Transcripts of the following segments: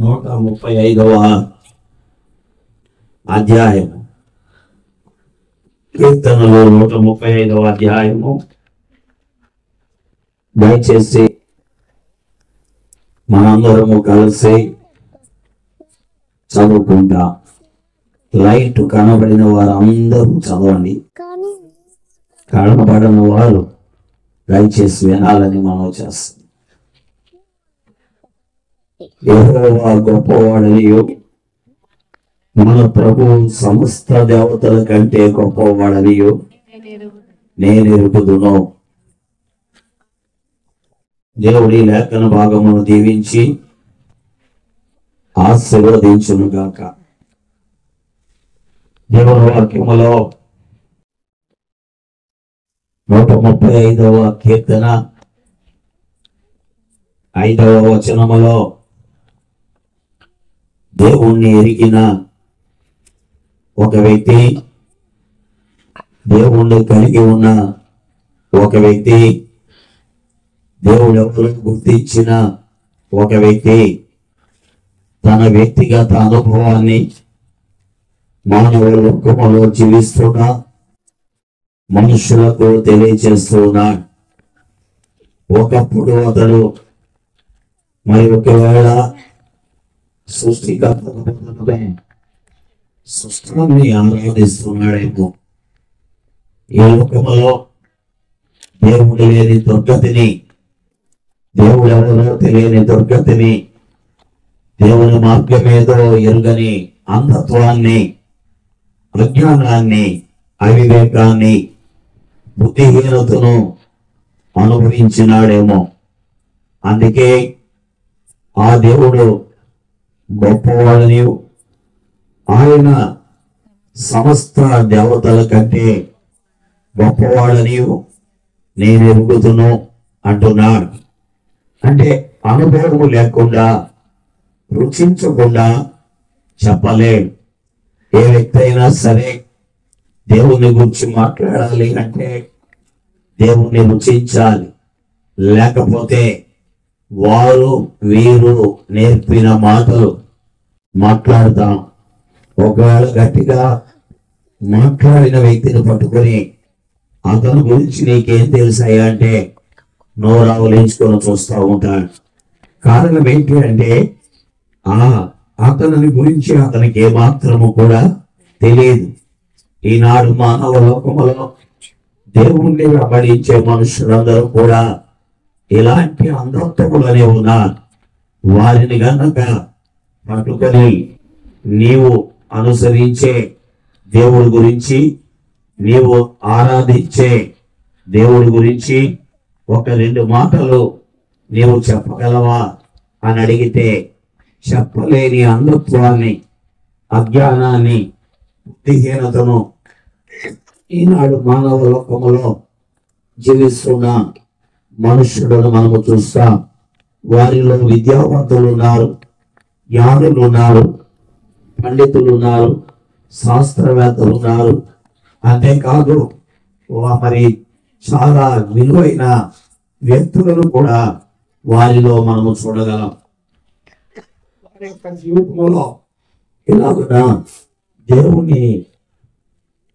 135వ అధ్యాయము, కీర్తనలు 135వ అధ్యాయము. దయచేసి మనందరము కలిసి చదువుకుంటా. లైట్ కనబడిన వారు అందరూ చదవండి, కనబడిన వారు దయచేసి వినాలని మనం చేస్తాం. యెహోవా గొప్పవాడనియు మన ప్రభు సమస్త దేవతల కంటే గొప్పవాడనియు నేను ఎరుగుదును. దేవుడి లేఖన భాగమును దీవించి ఆశీర్వదించును గాక. దేవుని వాక్యములో 135వ కీర్తన 5వ వచనములో దేవుణ్ణి ఎరిగిన ఒక వ్యక్తి, దేవుణ్ణి కలిగి ఉన్న ఒక వ్యక్తి, దేవుడు ఎవరు గుర్తించిన ఒక వ్యక్తి తన వ్యక్తిగత అనుభవాన్ని మానవ లోకములో జీవిస్తున్న మనుషులకు తెలియజేస్తున్నాడు. ఒకప్పుడు అతడు మరి ఒకవేళ సృష్టిని ఆరాధిస్తున్నాడేమో. ఈ లోకములో దేవుడు లేని దుర్గతిని, దేవుడు ఎవరో తెలియని దుర్గతిని, దేవుని మార్గమేదో ఎరుగని అంధత్వాన్ని, అజ్ఞానాన్ని, అవివేకాన్ని, బుద్ధిహీనతను అనుభవించినాడేమో. అందుకే ఆ దేవుడు గొప్పవాడని, ఆయన సమస్త దేవతల కంటే గొప్పవాడని నేను ఎరుగుదును అంటున్నాడు. అంటే అనుభవం లేకుండా, రుచించకుండా చెప్పలేడు. ఏ వ్యక్తి అయినా సరే దేవుని గురించి మాట్లాడాలి అంటే దేవుణ్ణి రుచించాలి. లేకపోతే వారు వీరు నేర్పిన మాటలు మాట్లాడతాం. ఒకవేళ గట్టిగా మాట్లాడిన వ్యక్తిని పట్టుకొని అతని గురించి నీకేం తెలుసాయా అంటే నోరావులించుకొని చూస్తూ ఉంటాడు. కారణం ఏంటి అంటే అతని గురించి అతనికి ఏమాత్రము కూడా తెలియదు. ఈనాడు మానవ లోకములో దేవుణ్ణి వెంబడించే మనుషులందరూ కూడా ఇలాంటి అంధత్వములనే ఉన్నారు. వారిని గనక పట్టుకొని నీవు అనుసరించే దేవుడి గురించి, నీవు ఆరాధించే దేవుడి గురించి ఒక 2 మాటలు నీవు చెప్పగలవా అని అడిగితే చెప్పలేని అంధత్వాన్ని, అజ్ఞానాన్ని, బుద్ధిహీనతను ఈనాడు మానవ లోకములో జీవిస్తున్న మనుషులను మనము చూస్తాం. వారిలో విద్యావంతులు ఉన్నారు, జ్ఞానులు ఉన్నారు, పండితులు ఉన్నారు, శాస్త్రవేత్తలు ఉన్నారు. అంతేకాదు మరి చాలా విలువైన వ్యక్తులను కూడా వారిలో మనము చూడగలం. వారి యొక్క జీవితంలో ఇలాగునా దేవుని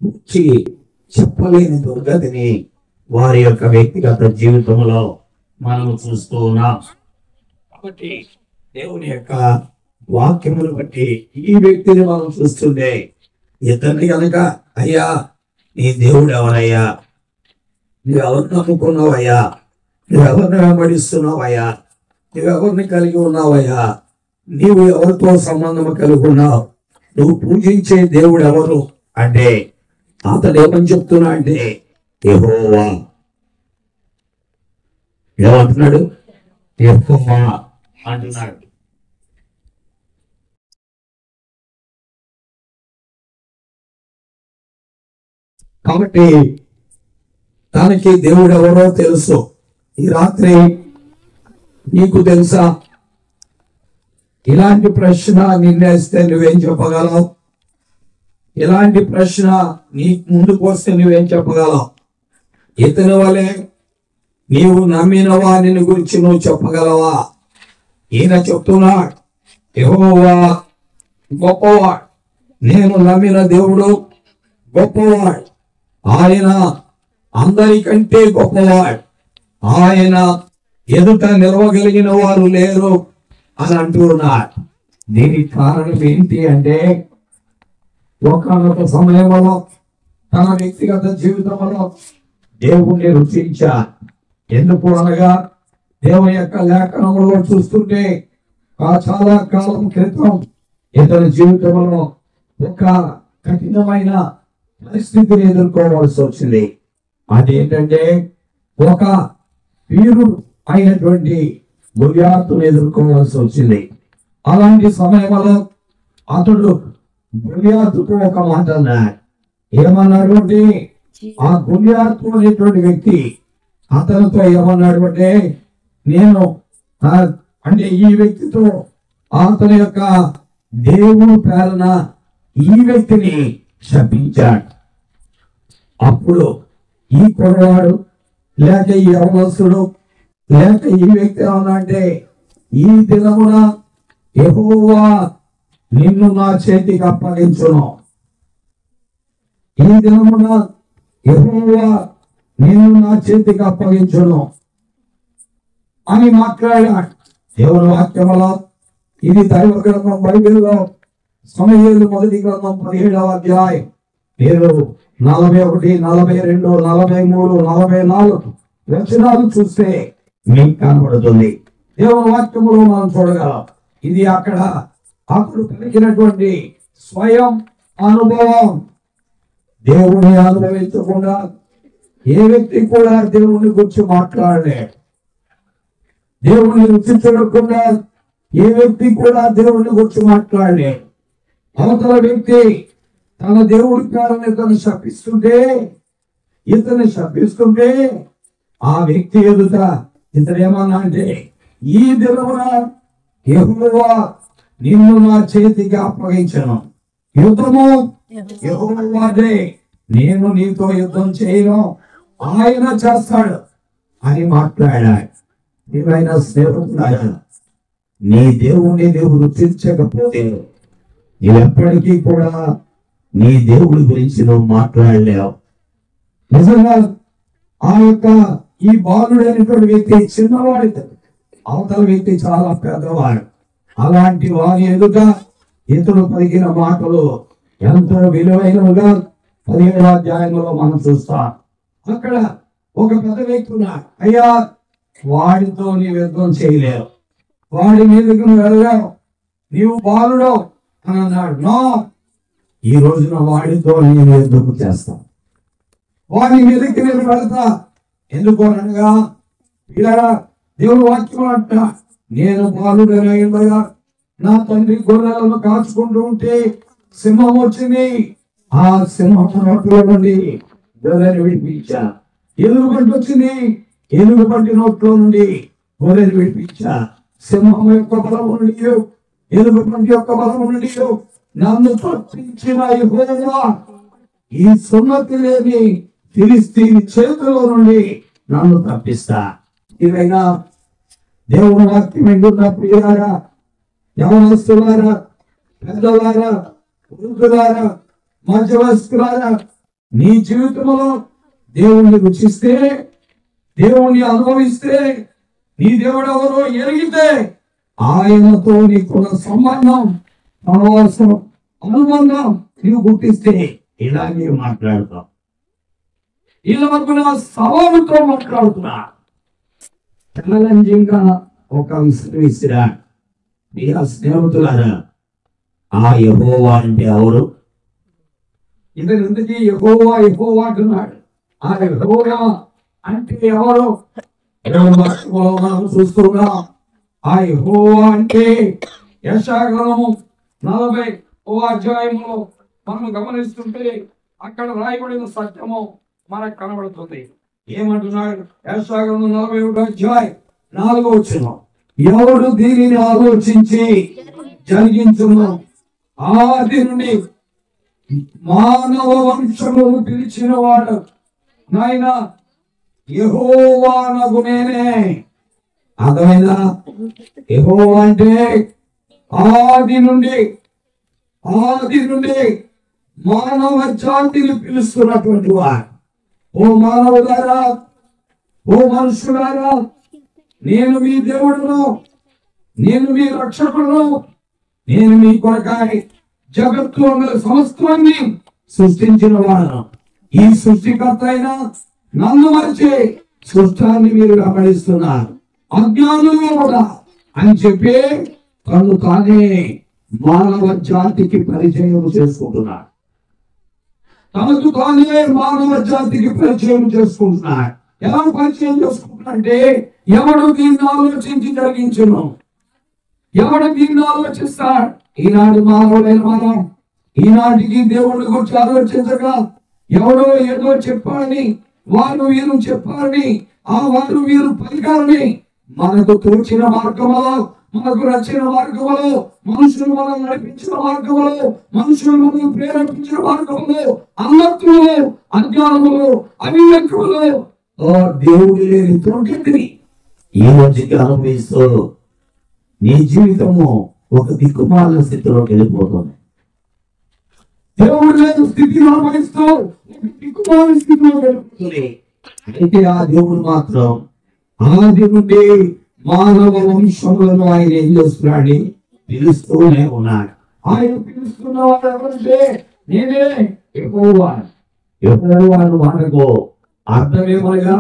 గురించి చెప్పలేని దుర్గతిని వారి యొక్క వ్యక్తిగత జీవితంలో మనము చూస్తూ ఉన్నాం. కాబట్టి దేవుని యొక్క వాక్యమును బట్టి ఈ వ్యక్తిని మనం చూస్తుంటే ఇతన్ని కనుక అయ్యా నీ దేవుడు ఎవరయ్యా, నువ్వెవరిని నమ్ముకున్నావయ్యా, నువ్వెవరిని వెంబడిస్తున్నావయ్యా, నువ్వెవరిని కలిగి ఉన్నావయ్యా, నీవు ఎవరితో సంబంధం కలిగి ఉన్నావు, నువ్వు పూజించే దేవుడు ఎవరు అంటే అతడు ఏమని చెప్తున్నా అంటే యెహోవా. ఏమంటున్నాడు? యెహోవా అంటున్నాడు. కాబట్టి తనకి దేవుడు ఎవరో తెలుసు. ఈ రాత్రి నీకు తెలుసా? ఇలాంటి ప్రశ్న నిన్నేస్తే నువ్వేం చెప్పగలవు? ఇలాంటి ప్రశ్న నీ ముందుకు వస్తే నువ్వేం చెప్పగలవు? ఇతని వలె నీవు నమ్మిన వారిని గురించి నువ్వు చెప్పగలవా? ఈయన చెప్తున్నాడు, యెహోవా గొప్పవాడు. నేను నమ్మిన దేవుడు గొప్పవాడు. ఆయన అందరికంటే గొప్పవాడు. ఆయన ఎదుట నిలవగలిగిన వారు లేరు అని అంటున్నాడు. దీనికి కారణం ఏంటి అంటే, ఒకానొక సమయంలో తన వ్యక్తిగత జీవితంలో దేవుణ్ణి రుచించారు. ఎందుకు అనగా, దేవుని యొక్క లేఖనంలో చూస్తుంటే చాలా కాలం క్రితం ఇతని జీవితంలో ఒక కఠినమైన పరిస్థితిని ఎదుర్కోవాల్సి వచ్చింది. అదేంటంటే, ఒక వీరుడు అయినటువంటి గొలియాతును ఎదుర్కోవాల్సి వచ్చింది. అలాంటి సమయంలో అతడు గొలియాతుతో ఒక మాట అన్నాడు. ఏమన్నాడు అంటే, ఆ గొలియాతు అనేటువంటి వ్యక్తి అతనితో ఏమన్నాడు అంటే, నేను అంటే ఈ వ్యక్తితో అతని యొక్క దేవుని పేరున ఈ వ్యక్తిని శపించాడు. అప్పుడు ఈ కుర్రవాడు లేక ఈ యవనస్తుడు లేక ఈ వ్యక్తి ఏమన్నా అంటే, ఈ దినమున యెహోవా నిన్ను నా చేతికి అప్పగించును, ఈ దినమున యెహోవా నిన్ను నా చేతికి అప్పగించును అని మాట్లాడాడు. దేవుని వాక్యములో ఇది దైవ గ్రంథం బైబిల్లో సమూయేలు మొదటి గ్రంథం 17వ అధ్యాయం మీరు 41, 42, 43, 44 వచనాలు చూస్తే మీకు కనబడుతుంది. దేవుని వాక్యములో మనం చూడగలం. ఇది అప్పుడు కలిగినటువంటి స్వయం అనుభవం. దేవుని అనుభవించకుండా ఏ వ్యక్తి కూడా దేవుని గురించి మాట్లాడలేడు. దేవుని రుచి చూడకుండా ఏ వ్యక్తి కూడా దేవుని గురించి మాట్లాడలేడు. అవతల వ్యక్తి తన దేవుడి కారణం ఇతను శపిస్తుంటే ఆ వ్యక్తి ఎదుట ఇతను ఏమన్నా అంటే, ఈ దినమున యెహోవా నిన్ను నా చేతికి అప్పగించను, యుద్ధము యెహోవాదే, నేను నీతో యుద్ధం చేయను, ఆయన చేస్తాడు అని మాట్లాడాడు. ఏమైనా స్నేహితులారా, నీ దేవుణ్ణి నీవు రుచించకపోతే నీవెప్పటికీ కూడా నీ దేవుడి గురించి నువ్వు మాట్లాడలేవు. నిజంగా ఆ యొక్క ఈ బాలుడైనటువంటి వ్యక్తి చిన్నవాడి, అవతల వ్యక్తి చాలా పెద్దవాడు. అలాంటి వారి ఎదుట ఇతడు పలికిన మాటలు ఎంతో విలువైనవిగా 17వ అధ్యాయంలో మనం చూస్తాం. అక్కడ ఒక పెద్ద వ్యక్తి ఉన్నాడు. అయ్యా, వాడితో నీవు యుద్ధం చేయలేవు, వాడి మీదకి నువ్వు వెళ్ళలేవు, నీవు బాలుడు అని అన్నాడు. నో, ఈ రోజున వాడితో నేను యుద్ధం చేస్తాను, వాడి మీదకి నేను వెళ్తా. ఎందుకు అనగా, ఇలా దేవుడు వాక్యం అంట, నేను బాలుడైనా నా తండ్రి గొర్రెలను కాచుకుంటూ ఉంటే సింహం వచ్చింది, ఆ సింహం నోట్లో నుండి గొర్రెను విడిపించా. ఎలుగుబంటి వచ్చింది, ఎలుగుబంటి నోట్లో నుండి గొర్రెను విడిపించా. సింహం యొక్క బలము నుండి, ఎలుగుబంటి యొక్క బలము నుండి నన్ను తప్పించిన యెహోవా ఈ సున్నతి లేని ఫిలిస్తీని చేతిలో నుండి నన్ను తప్పిస్తా. ఇదైనా దేవుని వాక్యం వింటున్న ప్రియులారా, యవనస్తులారా, పెద్దలారా, వృద్ధులారా, మధ్యవయస్కులారా, నీ జీవితంలో దేవుణ్ణి రుచిస్తే, దేవుణ్ణి అనుభవిస్తే, నీ దేవుడు ఎవరో ఎరిగితే, ఆయనతో నీకున్న సంబంధం, అవసరం, అనుబంధం నీవు గుర్తిస్తే ఇలాగే మాట్లాడతావు. ఇలా వరకు నా సవాలుతో మాట్లాడుతున్నా. ఛాలెంజింగ్ గా ఒక విషయం ఇచ్చిరా. స్నేహితులారా, ఆ యెహోవా అంటే ఎవరు? ఇతను ఎందుకు యెహోవా యెహోవా అంటున్నాడు? ఆ యెహోవా అంటే ఎవరు? మనం చూస్తున్నాం. ఆ యెహోవా అంటే యెషయా గ్రంథము 40వ అధ్యాయంలో మనం గమనిస్తుంటే అక్కడ రాయబడిన సత్యము మనకు కనబడుతుంది. ఏమంటున్నాడు? యెషయా గ్రంథం 41వ అధ్యాయం 4వ వచనం, ఎవడు దీనిని ఆలోచించి జరిగించును, ఆది నుండి మానవ వంశమును పిలిచిన వాడు నాయన యెహోవానగు నేనే. అర్థమైందా? యెహోవా అంటే ఆది నుండి మానవ జాతిని పిలుస్తున్నటువంటి వారు. ఓ మానవులారా, ఓ మనుషులారా, నేను మీ దేవుడును, నేను మీ రక్షకుడును, నేను మీ కొరకాయ జగత్తు సమస్తాన్ని సృష్టించిన వాడు. ఈ సృష్టికర్త అయినా నన్ను మరిచే సృష్టాన్ని మీరు గమనిస్తున్నారు. అజ్ఞానులు కూడా అని చెప్పి తను తానే మానవ జాతికి పరిచయం చేసుకుంటున్నాడు. తనకు తానే మానవ జాతికి పరిచయం చేసుకుంటున్నాడు. ఎలా పరిచయం చేసుకుంటున్నాడంటే, ఎవడు దీన్ని ఆలోచించి జరిగించును, ఎవడు దీన్ని ఆలోచిస్తాడు? ఈనాడు మానవుడైన మనం ఈనాటికి దేవుడి గురించి ఆలోచించగా, ఎవడో ఏదో చెప్పాలని, వారు వీరు చెప్పాలని, ఆ వారు వీరు పలికాలని, మనకు తోచిన మార్గంలో, మనకు నచ్చిన మార్గంలో, మనుషులు మనం నడిపించిన మార్గంలో, మనుషులు మనం ప్రేరేపించిన మార్గంలో, అన్నత్తులో, అజ్ఞానములో, అవివేకములో దేవుడు లేని తోకెత్తిని ఈ రోజుకి అనుభవిస్తూ నీ జీవితము ఒక దిక్కుమాల స్థితిలోకి వెళ్ళిపోతుంది. దేవుడు లేని స్థితిని అనుభవిస్తూ ఒక దిక్కుమాల స్థితిలో వెళ్ళిపోతుంది. అయితే ఆ దేవుడు మాత్రం ఆది నుండి మానవ వంశములను ఆయన ఏం చేస్తున్నాడు? పిలుస్తూనే ఉన్నాడు. ఆయన పిలుస్తున్నవాడు ఎవరంటే, నేనే యెహోవా. యెహోవాను మనకు అర్థమేమనగా,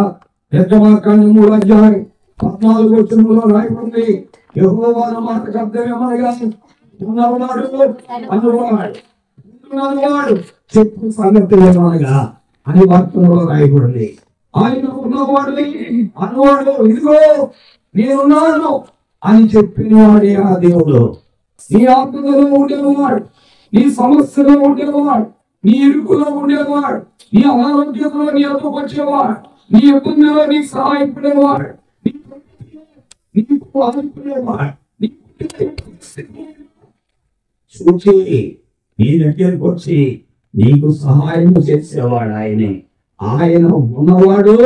నిర్గమాకాండం 3:14 రాయబడింది. యెహోవాను మనకు అర్థమేమనగా, ఉన్నవాడు అనువాడు చెప్పు సంగతి ఏమనగా అని వాక్యంలో రాయబడింది. ఆయన ఉన్నవాడు అనువాడు, ఇదిగో నేనున్నాను అని చెప్పిన వాడే ఆ దేవుడు. నీ ఆత్మలో ఉండేవాడు, నీ సమస్యలో ఉండేవాడు, నీ ఇరుకులో ఉండేవాడు, నీ అనారోగ్యంలో నీ ఎదుకు వచ్చేవాడు, నీ ఇబ్బందిలో నీకు సహాయపడేవాడు, నీకు ఆదుకునేవాడు, చూచి నీ దగ్గరకు వచ్చి నీకు సహాయం చేసేవాడు ఆయనే. ఆయన ఉన్నవాడు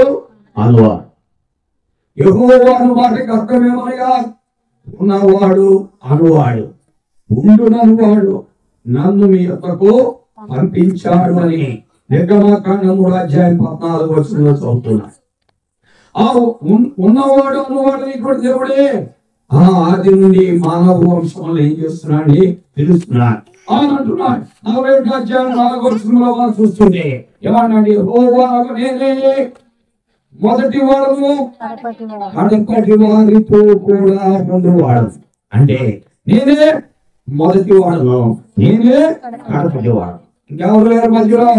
అనువాడు. యెహోవాను మాటకి అర్థమేమనగా, ఉన్నవాడు అనువాడు, ఉండుననువాడు, నన్ను మీ యొక్కకు పంపించాడు అని నిర్గమాకాండం 3:14 చదువుతున్నాడు. ఆ ఉన్నవాడు అనువాడు ఇక్కడ దేవుడే ఆది నుండి మానవ వంశంలో ఏం చేస్తున్నాడు? పిలుస్తున్నాడు. ఆయన అంటున్నాడు 41:4 చూస్తుంటే ఏమన్నాడు? యెహోవా నేనే మొదటి వాడను, కడపటి వారితో కూడా ఉండేవాడు. అంటే నేనే మొదటి వాడను, నేనే కడపటి వాడు. ఇంకెవరు లేరు మధ్యలో.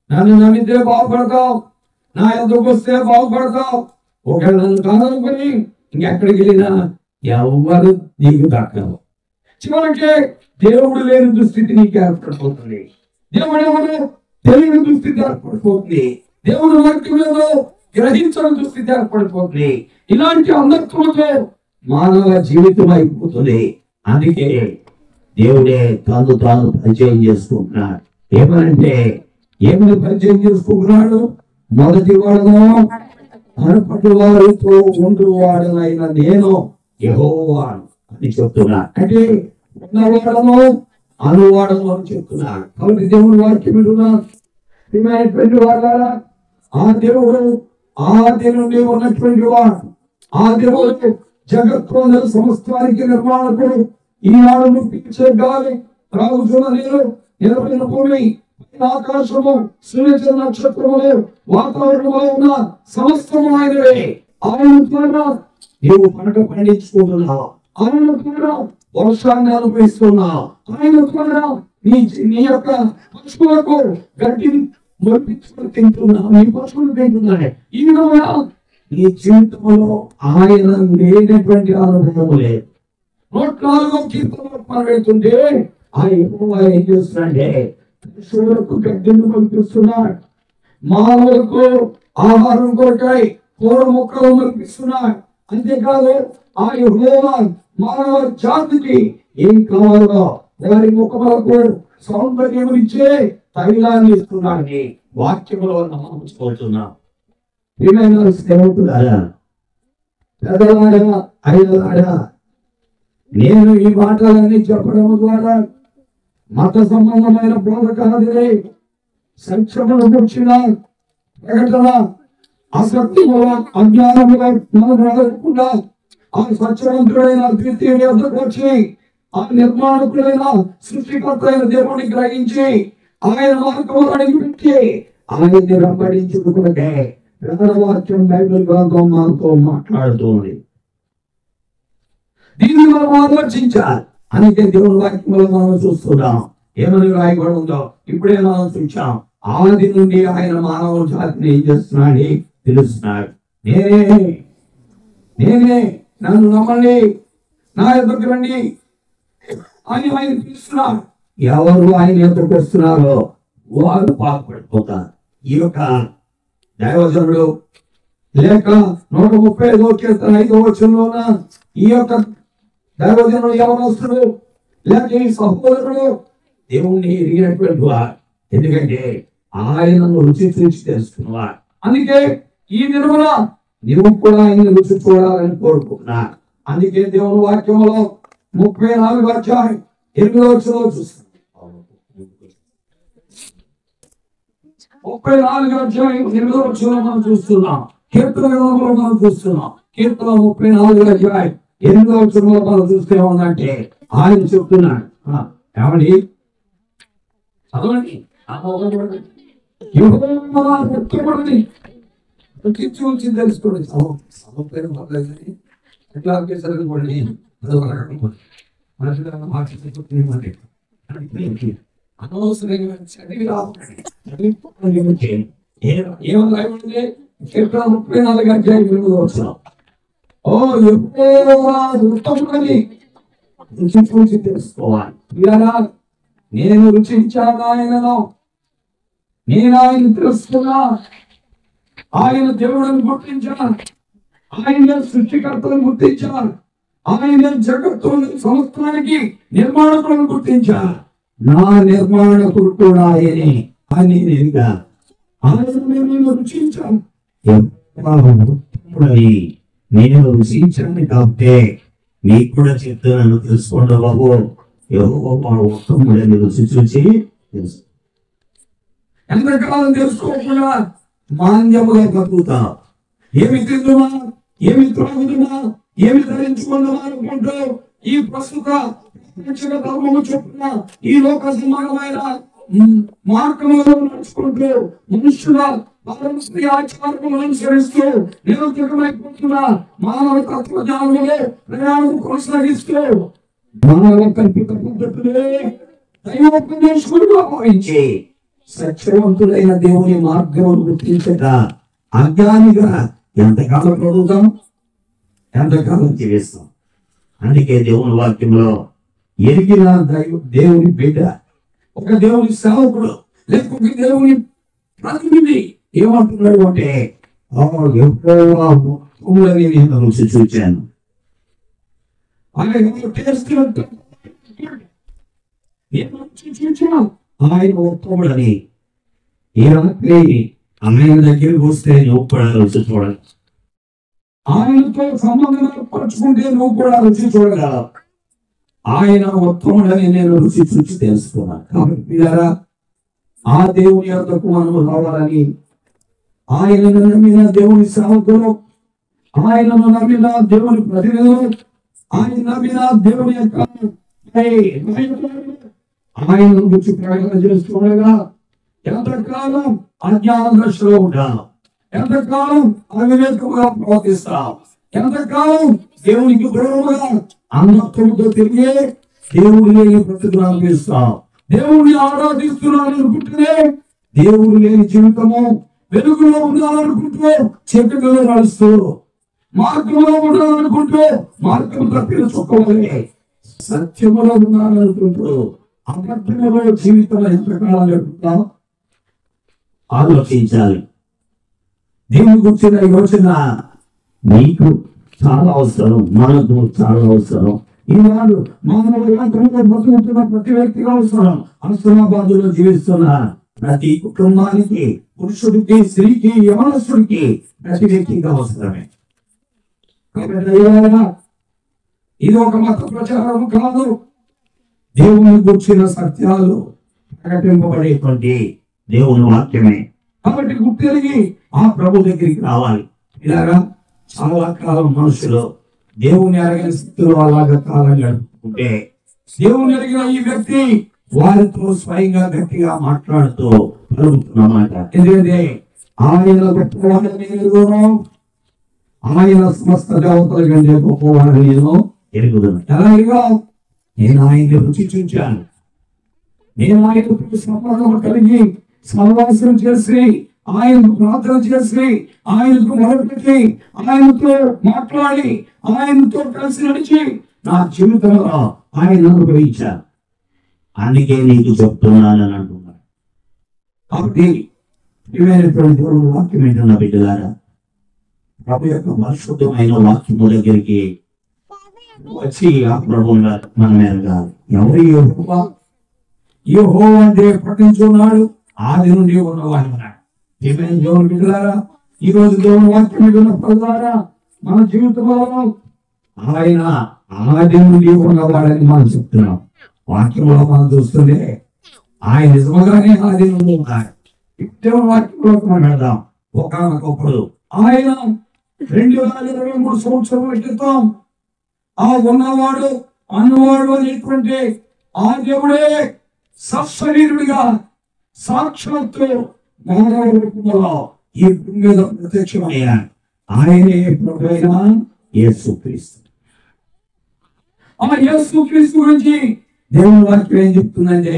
నన్ను నమ్మితే బాగుపడతావు, నా ఎదురుకు వస్తే బాగుపడతావు. ఒకవేళ నన్ను కాదనుకుని ఇంకెక్కడికి వెళ్ళినా ఎవరు నీకు దక్కదు. చివరికి దేవుడు లేని దుస్థితి నీకు ఏర్పడిపోతుంది. దేవుడు ఎవరు తెలియని దుస్థితి ఏర్పడిపోతుంది. దేవుడు వాక్యంలో గ్రహించని దుస్థితి ఏర్పడిపోతుంది. ఇలాంటి అందత్వంతో మానవ జీవితం అయిపోతుంది. అందుకే దేవుడే తాను పరిచయం చేసుకుంటున్నాడు. ఏమనంటే, ఏమని పరిచయం చేసుకుంటున్నాడు? మొదటి వాడను, కడపటి వారితో ఉండువాడనైన నేను యెహోవాను అని చెప్తున్నాడు. అంటే ఉన్నవాడను అనువాడను అని చెప్తున్నాడు. కాబట్టి దేవుడు వాక్యం వింటున్నటువంటి వాళ్ళారా, ఆ దేవుడు ఆది నుండి ఉన్నటువంటి వాడు. ఆ దేవుడు జగత్తులో సమస్తానికి నిర్మాణకుడు. ఈనాడు నువ్వు పీల్చే గాలి, త్రాగుతున్న నీరు, నిలబడిన భూమి, ఆకాశము, సూర్య నక్షత్రములు, వాతావరణంలో ఉన్న సమస్తము ఆయనవే. ఆయన ద్వారా నీవు పంట పండించుకుంటున్నావు, ఆయన ద్వారా వర్షాన్ని అనుభవిస్తున్నావు, ఆయన ద్వారా నీ యొక్క పశువులకు గడ్డిని మొలిపించుకొని తింటున్నావు, నీ పశువులు తింటున్నాయి. ఈ విధంగా నీ జీవితంలో ఆయన లేనటువంటి అనుభవం లేదు. 104వ కీర్తనలో మనం వెళ్తుంటే ఆయన ఏం చేస్తున్నాడే? పశువులకు గడ్డిని పంపిస్తున్నాడు, మానవులకు ఆహారం కొరకై కూర మొక్కలు పంపిస్తున్నాడు. అంతేకాదు ఆ యెహోవా మానవ జాతికి ఏం కావాలో వారి ముఖములకు సౌందర్యం ఇచ్చే తైలాన్ని ఇస్తున్నాడని వాక్యములో నమ్మకం. ప్రియమైన స్నేహితులారా, పెద్దలారా, అయినలారా, నేను ఈ మాటలన్నీ చెప్పడం ద్వారా మత సంబంధమైన బోధ కాదే, సంక్షేమను గురించిన ప్రకటన, అసత్యములో అజ్ఞానములో నడవకుండా ఆ సత్యవంతుడైన ద్వితీయుని వద్దకు వచ్చి ఆ నిర్మాణకుడైన సృష్టికర్త అయిన దేవుని గ్రహించి ఆయన మార్గములు అడిగిపెట్టి ఆయన్ని వెంబడించుకుంటే వాక్యం బైబిల్ గ్రంథం మనతో మాట్లాడుతుంది. దీన్ని మనం ఆలోచించాలి. అందుకే దేవుని వాక్యంలో మనం చూస్తున్నాం. ఏమని రాయబడి ఉందో ఇప్పుడే మనం చూసాం. ఆది నుండి ఆయన మానవ జాతిని ఏం చేస్తున్నాడు తెలుస్తున్నాడు. నేనే నన్ను నమ్మండి, నా ఎదురుకు రండి అని ఆయన పిలుస్తున్నాడు. ఎవరు ఆయన ఎదురుకు వస్తున్నారో వారు బాధపడిపోతారు. ఈ యొక్క దైవజనుడు లేక 135వ కీర్తన 5వ వచనంలోన ఈ యొక్క దైవజనుడు యవనస్తుడు లేక ఈ సహోదరుడు దేవుణ్ణి ఎరిగినటువంటి వారు. ఎందుకంటే ఆయనను రుచి చూసి తెలుసుకున్నవారు. అందుకే ఈ దినమున నీవు కూడా ఆయన రుచి చూడాలని కోరుకున్నా. అందుకే దేవుని వాక్యంలో 34వ అధ్యాయం 8వ వచనంలో చూస్తాం. 34వ అధ్యాయం 8వ వచనంలో మనం చూస్తున్నాం. కీర్తన గ్రంథంలో మనం చూస్తున్నాం. కీర్తన 34వ అధ్యాయం 8వ వచనంలో మనం చూస్తే ఉందంటే ఆయన చెప్తున్నాడు. ఏమండి చదవండి. చూసి తెలుసుకోండి. ఎట్లా సరిపోండి అనవసరంగా చదివి ఏమన్నా 34వ అధ్యాయం 8వ వచనం. ఓ ఉత్తముడని రుచి చూసి తెలుసుకోవాలి. నేను రుచించాను ఆయనను, నేను ఆయన తెలుసుకున్నా, ఆయన దేవుడిని గుర్తించాను, ఆయన సృష్టికర్తను గుర్తించాను, ఆయన జగత్తుని సంస్థానికి నిర్మాణకులను గుర్తించాను. నా నిర్మాణకుడు కూడా ఆయనే అని నేనుగా ఆయన నేను రుచించాను. నేను రుచించాను కాబట్టి మీకు కూడా చెప్తున్నాను, తెలుసుకోండి బాబు. ఉత్తముడని రుచి చూసి తెలుసు. ఎంతకాలం తెలుసుకోకుండా మాన్యముగా బతుకుతా, ఏమి తిందుమా, ఏమి త్రాగుదుమా, ఏమి ధరించుకుందామా అనుకుంటూ ఈ ప్రస్తుత ధర్మము చొప్పున ఈ లోక సమానమైన మార్గములను నడుచుకుంటూ మనుషుల ఆచారములను అనుసరిస్తూ నిరంతరమైపోతున్న మానవ తత్వజ్ఞానంలో ప్రయాణం కొనసాగిస్తూ మానవ కల్పిత పద్ధతులే దైవోపదేశకులుగా భావించి సత్యవంతుడైన దేవుని మార్గమును గుర్తించక అజ్ఞానిగా ఎంతకాలం పొడుగుతాం, ఎంతకాలం జీవిస్తాం. అందుకే దేవుని వాక్యంలో ఎరిగిన దేవుని బిడ్డ, ఒక దేవుని సేవకుడు లేకపోతే దేవుని ప్రతినిధి ఏమంటున్నాడు అంటే ఎప్పుడని నేను రుచి చూచాను. ఆయన ఉత్తముడని ఈ రాత్రి ఆయన దగ్గరికి వస్తే నువ్వు కూడా రుచి చూడాలి. ఆయనతో సంబంధం ఏర్పరచుకుంటే నువ్వు కూడా రుచి చూడగలవు. ఆయన ఉత్తముడని నేను రుచి చూసి తెలుసుకున్నాను. కాబట్టి ఆ దేవుని యొద్దకు మనము రావాలని, ఆయనను నమ్మిన దేవుని సేవకులు, ఆయనను నమ్మిన దేవుని ప్రతినిధులు, ఆయన నమ్మిన దేవుని యొక్క ఆయన గురించి ప్రకటన చేస్తుండగా ఎంతకాలం అజ్ఞాన దశలో ఉంటాం, ఎంతకాలం అవివేకముగా ప్రవర్తిస్తాం, ఎంతకాలం దేవునికి దూరముగా అన్నత్వంతో తిరిగి దేవుడు లేని బ్రతుకులు అనిపిస్తాం. దేవుడిని ఆరాధిస్తున్నాను అనుకుంటేనే దేవుడు లేని జీవితము, వెలుగులో ఉండాలనుకుంటూ చీకటిలో నడుస్తూ, మార్గంలో ఉండాలనుకుంటూ మార్గం తప్పిన చుక్కలే, సత్యములో ఉండాలనుకుంటూ అబద్ధములో జీవితం ఎంతకాలం గడుపుతాం ఆలోచించాలి. దేవుని గురించిన యోచన నీకు చాలా అవసరం, మనకు చాలా అవసరం. ఈనాడు మానవుడు బతుకుతున్న ప్రతి వ్యక్తికి అవసరం. హస్నాబాదులో జీవిస్తున్న ప్రతి కుటుంబానికి, పురుషుడికి, స్త్రీకి, యవనస్తుడికి ప్రతి వ్యక్తికి అవసరమే. ఇది ఒక మత ప్రచారం కాదు. దేవుని గుర్చిన సత్యాలు ప్రకటింపబడేటువంటి దేవుని వాక్యమే. కాబట్టి గుర్తెరిగి ఆ ప్రభు దగ్గరికి రావాలి. ఇలాగా చాలా కాలం మనుషులు దేవుని ఎరగని స్థితిలో అలాగా కాలం గడుపుకుంటే, దేవుని ఎరిగిన ఈ వ్యక్తి వారితో స్వయంగా గట్టిగా మాట్లాడుతూ పలుకుతున్నమాట. ఎందుకంటే ఆయన గొప్పవాడని ఎరుగును, ఆయన సమస్త దేవతల కంటే గొప్పవాడని నేను ఎరుగుదును. ఎలాగా? నేను ఆయన్ని రుచి చూచాను. నేను ఆయనకు సంబంధం కలిగి సహవాసం చేసి, ఆయనకు ప్రార్థన చేసి, ఆయనకు మొదలుపెట్టి, ఆయనతో మాట్లాడి, ఆయనతో కలిసి నడిచి నా జీవితంలో ఆయన అనుభవించాను. అందుకే నీకు చెప్తున్నానని అంటున్నాడు. కాబట్టి ప్రియమైనటువంటి దేవుని వాక్యం ఏంటన్న బిడ్డలారా, ప్రభు యొక్క పరిశుద్ధమైన వాక్యము దగ్గరికి వచ్చి ఆ ప్రభు మనం ఎరగాలి. ఎవరు యెహోవా? యెహోవా అంటే ఎప్పటి నుంచి ఉన్నాడు? ఆది నుండి ఉన్నవాడు అన్నాడు. ప్రియమైన దేవుని బిడ్డలారా, ఈ రోజు దేవుని వాక్యం విన్న ప్రజలారా, మన జీవితంలో ఆయన ఆది నుండి ఉన్నవాడని మనం చెప్తున్నాం. వాక్యంలో మనం చూస్తుంటే ఆయన నిజంగానే ఆది నుండి ఉన్నాడు. దేవుని వాక్యంలో మనం వెళ్దాం. ఒకనొకప్పుడు ఆయన 2023 సంవత్సరాల క్రితం ఆ ఉన్నవాడు అన్నవాడు అనేటువంటి ఆ దేవుడే సశరీరుడిగా సాక్షాత్తు మానవ రూపంలో ఈ భూమి మీద ప్రత్యక్షమయ్యాడు. ఆయనే ప్రభువైన యేసుక్రీస్తు. ఆ యేసుక్రీస్తు గురించి దేవుని వాక్యం ఏం చెప్తుందంటే,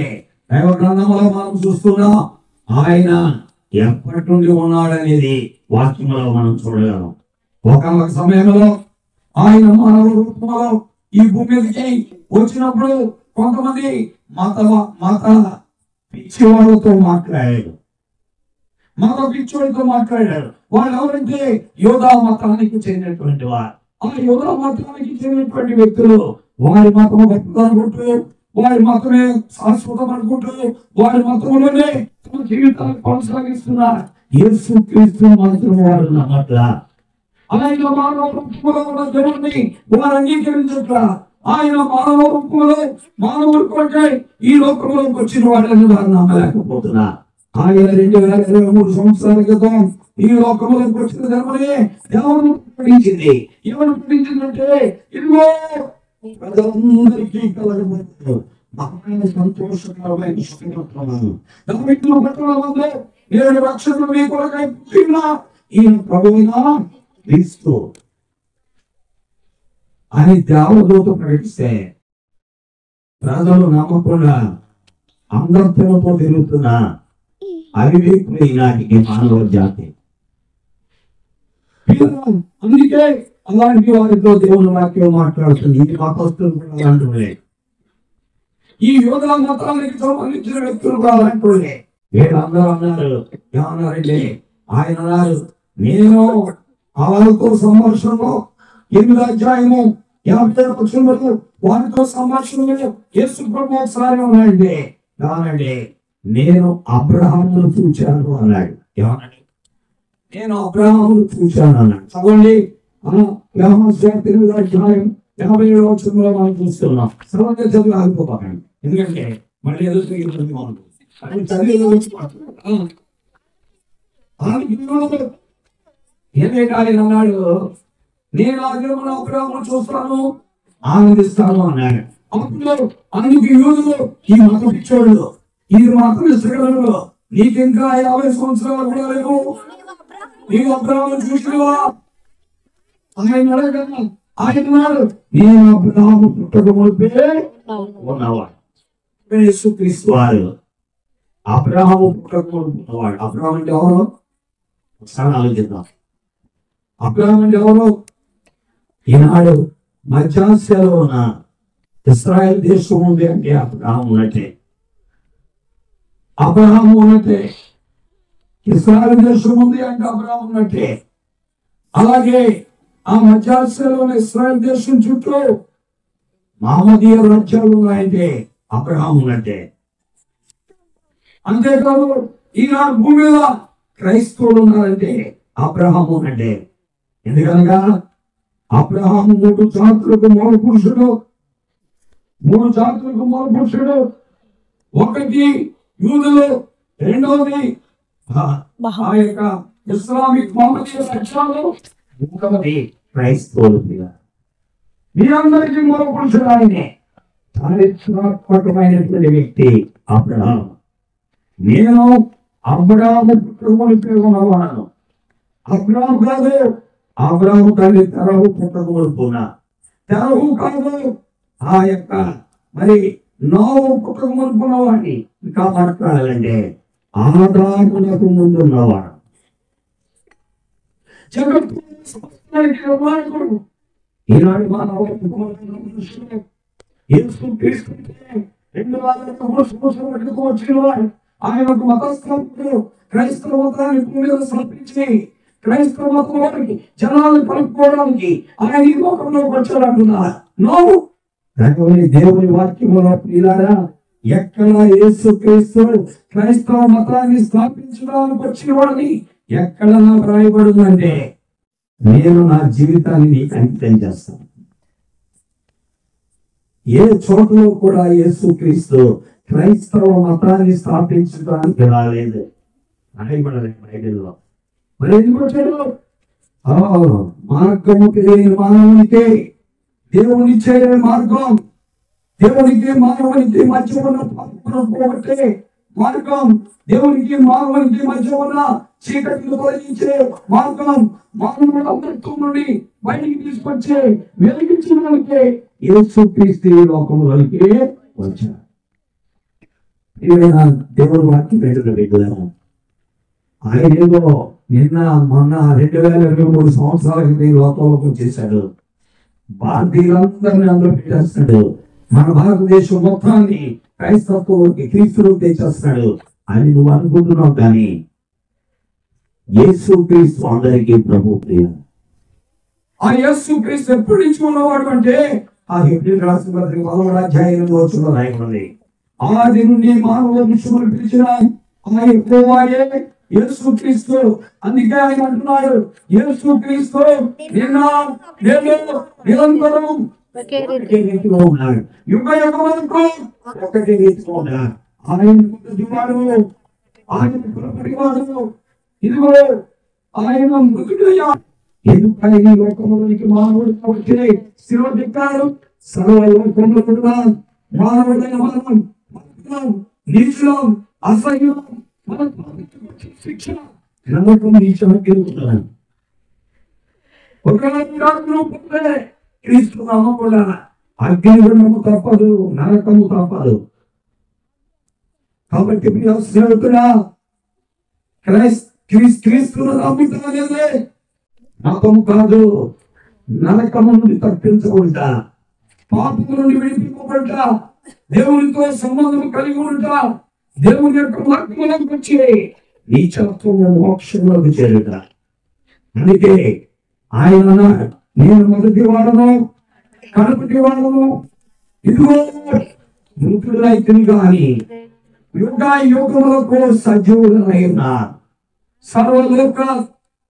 దైవ గ్రంథంలో మనం చూస్తున్నాం. ఆయన ఎప్పటి నుండి ఉన్నాడనేది వాక్యంలో మనం చూడగలం. ఒక సమయంలో ఆయన మానవ రూపంలో ఈ భూమి మీదకి వచ్చినప్పుడు కొంతమంది మత పిచ్చివాళ్ళతో మాట్లాడాడు. వాళ్ళు ఎవరంటే యోధా మతానికి చెందినటువంటి వారు. ఆ యోధా మతానికి చెందినటువంటి వ్యక్తులు వారి మతము గొప్ప అనుకుంటూ, వారి మతమే శాశ్వతం అనుకుంటూ, వారి మతంలోనే తమ జీవితాన్ని కొనసాగిస్తున్నారు. యేసుక్రీస్తు మాత్రం వారు నమ్మట్ల. ఆయన మానవ రూపంలో ఉన్న దేవుణ్ణి వారు అంగీకరించట్ల. ఆయన మానవ రూపంలో మానవుడు కొంటే ఈ లోకంలోకి వచ్చిన వాటిని వారు నమ్మలేకపోతున్నారు. ఆయన 2023 సంవత్సరాల క్రితం ఈ లోకంలోకి వచ్చిన ధర్మనే దేవుని ప్రకటించింది. ఎవరు ప్రకటించిందంటే, ఇదిగో ప్రజలందరికీ కలగబోతున్నారు సంతోషకరమైన శుభవర్తమానం. దావీదు పట్టణమందు నేను రక్షకుడు మీ కొరకై పుట్టిన ఈయన ప్రభువైన క్రీస్తు అని దేవదూత ప్రకటిస్తే ప్రజలు నమ్మకుండా అందరితో తిరుగుతున్న అవివేకులు ఈనాటికి మానవ జాతి. అందుకే అలాంటి వారితో దేవుని వాక్యం మాట్లాడుతుంది. ఈ మతస్థులు అలాంటి, ఈ యోధ మతానికి సంబంధించిన వ్యక్తులు కూడా అలాంటి. వీళ్ళందరూ అన్నారు, ఏమన్నారండి? ఆయన అన్నారు, నేను వాళ్ళతో సంభాషణలో 8వ అధ్యాయము 50వ వచనంలో వారితో సంభాషణలో యేసు ప్రభు ఒకసారి ఉన్నాయండి. ఏమనండి? నేను అబ్రహామును చూచాను అన్నాడు. ఏమన్నాడు? నేను అబ్రహామును చూచాను అన్నాడు. చదవండి. 8వ అధ్యాయం 57వ వచనంలో మనం చూస్తున్నాం. సర్వంగా చదివి ఆగిపోకండి, ఎందుకంటే మళ్ళీ ఏదో ఆయన అన్నాడు, నేను ఆగ్రహంలో అబ్రహామును చూస్తాను, ఆనందిస్తాను అన్నాడు. అప్పుడు అందుకు యూదులు, ఈ మత పిచ్చోళ్ళు, ఈ మతం ఇష్టగలరు, నీకింకా 50 సంవత్సరాలు కూడా లేవు, నీకు అబ్రహామును చూసినవా? ఆయన అడగగా ఆయన అన్నాడు, నేను అబ్రహాము పుట్టక మునిపే ఉన్నవాడు. యేసుక్రీస్తు వారు అబ్రహాము పుట్టక మునిపే ఉన్నవాడు. అబ్రహాము అంటే ఎవరు? ఒకసారి ఆలోచిద్దాం. అబ్రహాము అంటే ఎవరు? ఈనాడు మధ్యాహ్నాలో ఉన్న ఇశ్రాయేల్ దేశం ఉంది అంటే అబ్రహాము ఉన్నట్టే. అబ్రహాము ఉన్నట్టే. ఇశ్రాయేల్ దేశం ఉంది అంటే అబ్రహాము ఉన్నట్టే. అలాగే ఆ మధ్యాహ్నాలో ఉన్న ఇశ్రాయేల్ దేశం చుట్టూ మహమ్మదీయ రాజ్యాలు ఉన్నాయంటే అబ్రహాము ఉన్నట్టే. అంతేకాదు ఈనాడు భూమి మీద క్రైస్తవులు ఉన్నారంటే అబ్రహాము ఉన్నట్టే. ఎందుకనగా అబ్రహాము మూడు జాతులకు మూల పురుషుడు. ఒకటి యూదులు, రెండవది ఆ యొక్క ఇస్లామిక్ మహమ్మదీయ పక్షాలు, మూడవది క్రైస్తవులు. మీ అందరికీ మూల పురుషుడు ఆయనే. చారిత్రాత్మకమైనటువంటి వ్యక్తి అబ్రహాము. నేను అబ్రహాము పుట్టుకొని పేర్కొన్నవాడు. అబ్రహాము కాదు, అబ్రహాము తల్లి తెరహు పుట్టకమునుకున్నా. తెరహు కాదు, ఆ యొక్క మరి నోవహు పుట్టకమునుకున్నవాడిని. ఇంకా మాట్లాడాలంటే ఆదామునకు ముందు ఉన్నవాడు. జగత్తు ఈనాడు మానవ ఆయనకు మతస్థాపకుడు క్రైస్తవ మతాన్ని స్థాపించి క్రైస్తవ మతంలోకి జనాలను కలుపుకోవడానికి ఆయన ఈ లోకంలోకి వచ్చాడంటున్నారు. నోవు దేవుని వాక్యములో ప్రియులారా, ఎక్కడ యేసుక్రీస్తు క్రైస్తవ మతాన్ని స్థాపించడానికి వచ్చినవాడని ఎక్కడ వ్రాయబడిందంటే, నేను నా జీవితాన్ని నీకు అంకితం చేస్తాను. ఏ చోటలో కూడా యేసుక్రీస్తు క్రైస్తవ మతాన్ని స్థాపించడానికి రాలేదు. రాయబడలేదు బైబిల్లో. మరి ఎందుకు వచ్చాడు? మార్గము తెలియని మానవునికి దేవునిచ్చే మార్గం, దేవునికి మానవునికి మధ్య ఉన్న పోగొట్టే మార్గం, దేవునికి మానవునికి మధ్య ఉన్న చీకటిని తొలగించే మార్గం, మానవుల అమృతం నుండి బయటికి తీసుకొచ్చే వెలిగించడానికి యేసుక్రీస్తు లోకంలోకి వచ్చాడు. దేవుడు వాక్యం పెట్టడం ఆయన ఏదో నిన్న మొన్న 2023 సంవత్సరాల క్రితం లోకంలోకి వచ్చేసాడు. భారతీయులందరినీ అందులో పెట్టేస్తాడు. మన భారతదేశం మొత్తాన్ని క్రైస్తవంలోకి క్రీస్తులోకి తెచ్చేస్తాడు అని నువ్వు అనుకుంటున్నావు. కానీ యేసుక్రీస్తు అందరికీ ప్రభు ప్రియ. ఆ యేసుక్రీస్తు ఎప్పటి నుంచి ఉన్నవాడు అంటే ఆ హెబ్రీయులకు రాసిన పత్రిక 11వ అధ్యాయంలో రాయబడింది. ఆది నుండి మానవ విషయములు పిలిచిన ఆ యెహోవాయే యేసుక్రీస్తు. అందుకే ఆయన అంటున్నాడు, యేసుక్రీస్తు నిన్న నేడు నిరంతరం ఒకే రీతిలో ఉన్నాడు, యుగ యుగం వరకు ఒకటే రీతిలో ఉన్నాడు. ఆయన మొదటివాడు, ఆయన పునరుద్ధరించువాడు. ఇదిగో ఆయన మృతుడయ్యా. ఎందుకని ఈ లోకంలోనికి మానవుడు వచ్చి శిలువ దిక్కాడు. సర్వ లోకంలో కూడా మానవుడైన మనం నీచులం, అసహ్యం, శిక్ష క్రీస్తు నమ్మకుండా అగ్నిగుండము తప్పదు, నరకము తప్పదు. కాబట్టి స్నేహితుడా, క్రీస్తును నమ్ముతానే నమ్మకము కాదు, నరకము నుండి తప్పించకుండా, పాపము నుండి విడిపించకుండా, దేవునితో సంబంధం కలిగి ఉంటా, దేవుని యొక్క మార్గంలోకి వచ్చి నీచత్వము మోక్షంలోకి చేరుట. అందుకే ఆయన నేను మొదటి వాడను, కడపటి వాడను, ఇదిగో మృతుడైతిని గాని యుగ యుగములకు సజీవుడనైనా సర్వలోక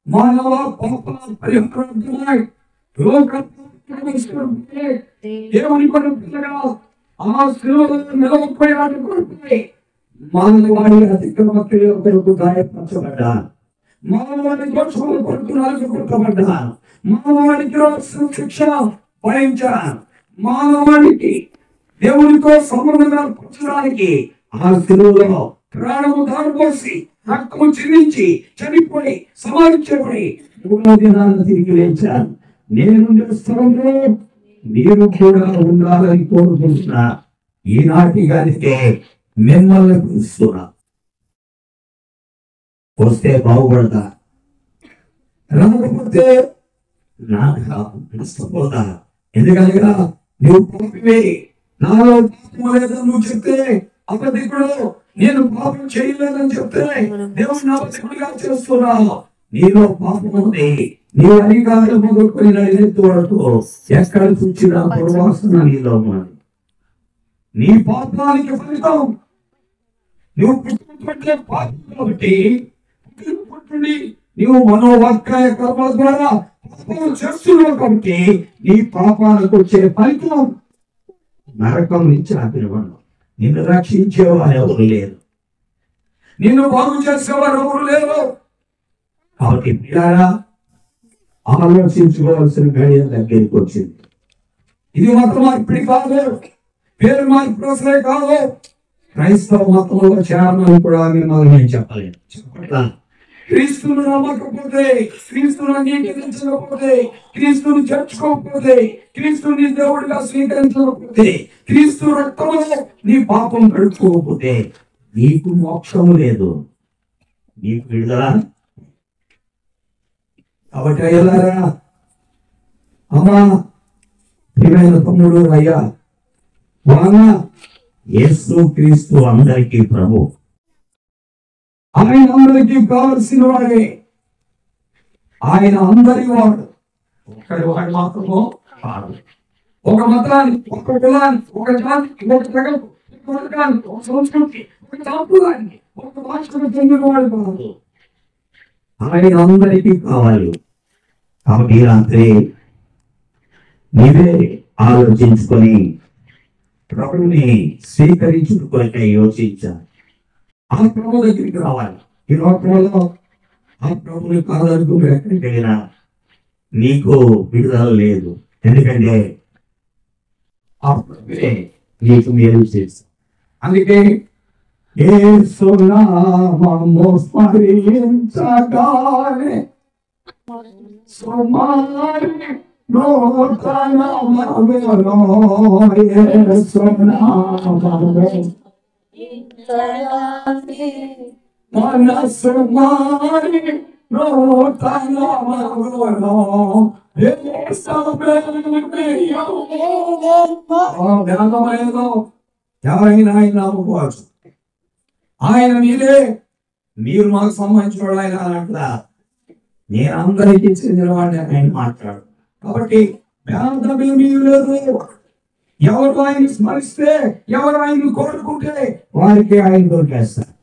మానవ పాప పరిహారార్థమై దేవుని పిల్లగా ఆ శిలువలో నిలవపోయాడు కొడుకుని మానవాడి అతిక్రమ క్రియల కొరకు గాయపరచబడ్డా, మానవాడి దోషముల కొరకు నలుగుపడ్డా, మానవాడికి శిక్ష భరించా, మానవాడికి దేవునితో సంబంధంగా కూర్చోడానికి ఆ శిలువలో ప్రాణము దారిపోసి రక్తము చెల్లించి చనిపోయి సమాధించబడి 3వ దినాన తిరిగి లేచాను. నేను స్థలంలో మీరు కూడా ఉండాలని కోరుకుంటున్నా. ఈనాటి గానికే మిమ్మల్ని పిలుస్తున్నా. వస్తే బాగుపడతా, రాకపోతే నష్టపోతా. ఎందుకనగా నువ్వు పాపమే, నాలో పాపం లేదని నువ్వు చెప్తే అబద్ధికుడు, నేను పాపం చేయలేదని చెప్తే దేవుని అబద్ధికుడిగా చేస్తున్నావు. నీలో పాపం ఉంది. నీ అధికారులు మొదలుకొని నడినెత్తు వరకు ఎక్కడ చూసినా దుర్వాసన నీలో ఉన్నది. నీ పాపానికి ఫలితం నువ్వు పుట్టినట్లే పాపం కాబట్టి పుట్టిండి నువ్వు మనోవాక్కాయ కర్మల ద్వారా పాపం చేస్తున్నావు కాబట్టి నీ పాపాలకు వచ్చే ఫలితం నరకం నుంచి ఆపినవాడు. నిన్ను రక్షించేవారు ఎవరు లేరు, నిన్ను బాగు చేసేవారు ఎవరు లేరు. కాబట్టి పిల్లారా, ఆలోచించుకోవాల్సిన గడియ దగ్గరికి వచ్చింది. ఇది మత మార్పిడి కాదు, పేరు మార్పిడి అసలే కాదు. క్రైస్తవ మతంలో చేరమని కూడా మిమ్మల్ని నేను చెప్పలేను. క్రీస్తును నమ్మకపోతే, క్రీస్తును అంగీకరించకపోతే, క్రీస్తును చేర్చుకోకపోతే, క్రీస్తుని దేవుడిగా స్వీకరించకపోతే, క్రీస్తు రక్తంలో నీ పాపం కడుక్కోకపోతే నీకు మోక్షము లేదు, నీకు విడుదల. కాబట్టి అయ్యారా, అమ్మా, ప్రియమైన తమ్ముడు, అయ్యా, వాన యేసు క్రీస్తు అందరికీ ప్రభు. ఆయన అందరికీ కావలసిన వాడే, ఆయన అందరి వాడు. ఒక్కడి వాడు మాత్రము కాదు. ఒక మతాన్ని, ఒక కులాన్ని, ఒక జాతికి, ఒక తెగకు, ఒక వర్గానికి, ఒక సంస్కృతి, ఒక సాంప్రదాయాన్ని, ఒక భాషకు చెందిన వాడు కాదు. ఆయన అందరికీ కావాలి. కాబట్టి ఈ రాత్రి నీవే ఆలోచించుకొని ప్రభుని స్వీకరించుకుంటే యోచించాలి. ఆ ప్రభు దగ్గరికి రావాలి. ఈ లోకంలో ఆ ప్రభుని కాదనుకు ఎక్కడికి వెళ్ళినా నీకు విడుదల లేదు. ఎందుకంటే ఆ ప్రభువే నీకు మేలు చేస్తాడు. అందుకే యేసు నామము స్మరించగానే సుమారి నూతన మగులో యేసు నామము మనసు మారి నూతన మగులో ఎవరైనా ఆయన నమ్ముకోవచ్చు. ఆయన మీరే, మీరు మాకు సంబంధించిన ఆయన అట్లా నేను అందరికీ చెందిన వాడిని ఆయన మాట్లాడు. కాబట్టి మీరు లేదు. ఎవరు ఆయన స్మరిస్తే, ఎవరు ఆయన కోరుకుంటే వారికి ఆయన దొరికేస్తారు.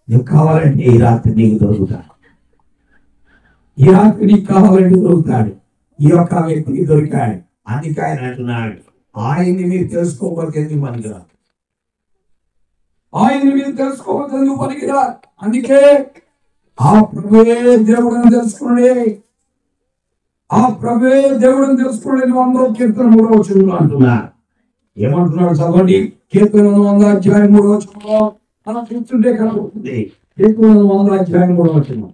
నీకు కావాలంటే ఈ రాత్రి నీకు దొరుకుతాడు. ఈ రాత్రి నీకు కావాలంటే దొరుకుతాడు. ఈ యొక్క వ్యక్తికి దొరికాడు. అందుకే ఆయన అంటున్నాడు, ఆయన్ని మీరు తెలుసుకోకపోతే ఎందుకు పనికిరా, ఆయన్ని మీరు తెలుసుకోకపోతే ఎందుకు పనికిరా. అందుకే ఆ ప్రభువే దేవుడని తెలుసుకోండి, ఆ ప్రభువే దేవుడని తెలుసుకోండి. 100వ కీర్తన 3వ వచనంలో అంటున్నారు. ఏమంటున్నాడు చదవండి. కీర్తన 100 వచనంలో మనం చూస్తుంటే కనబడుతుంది. కీర్తన 100 వచనం.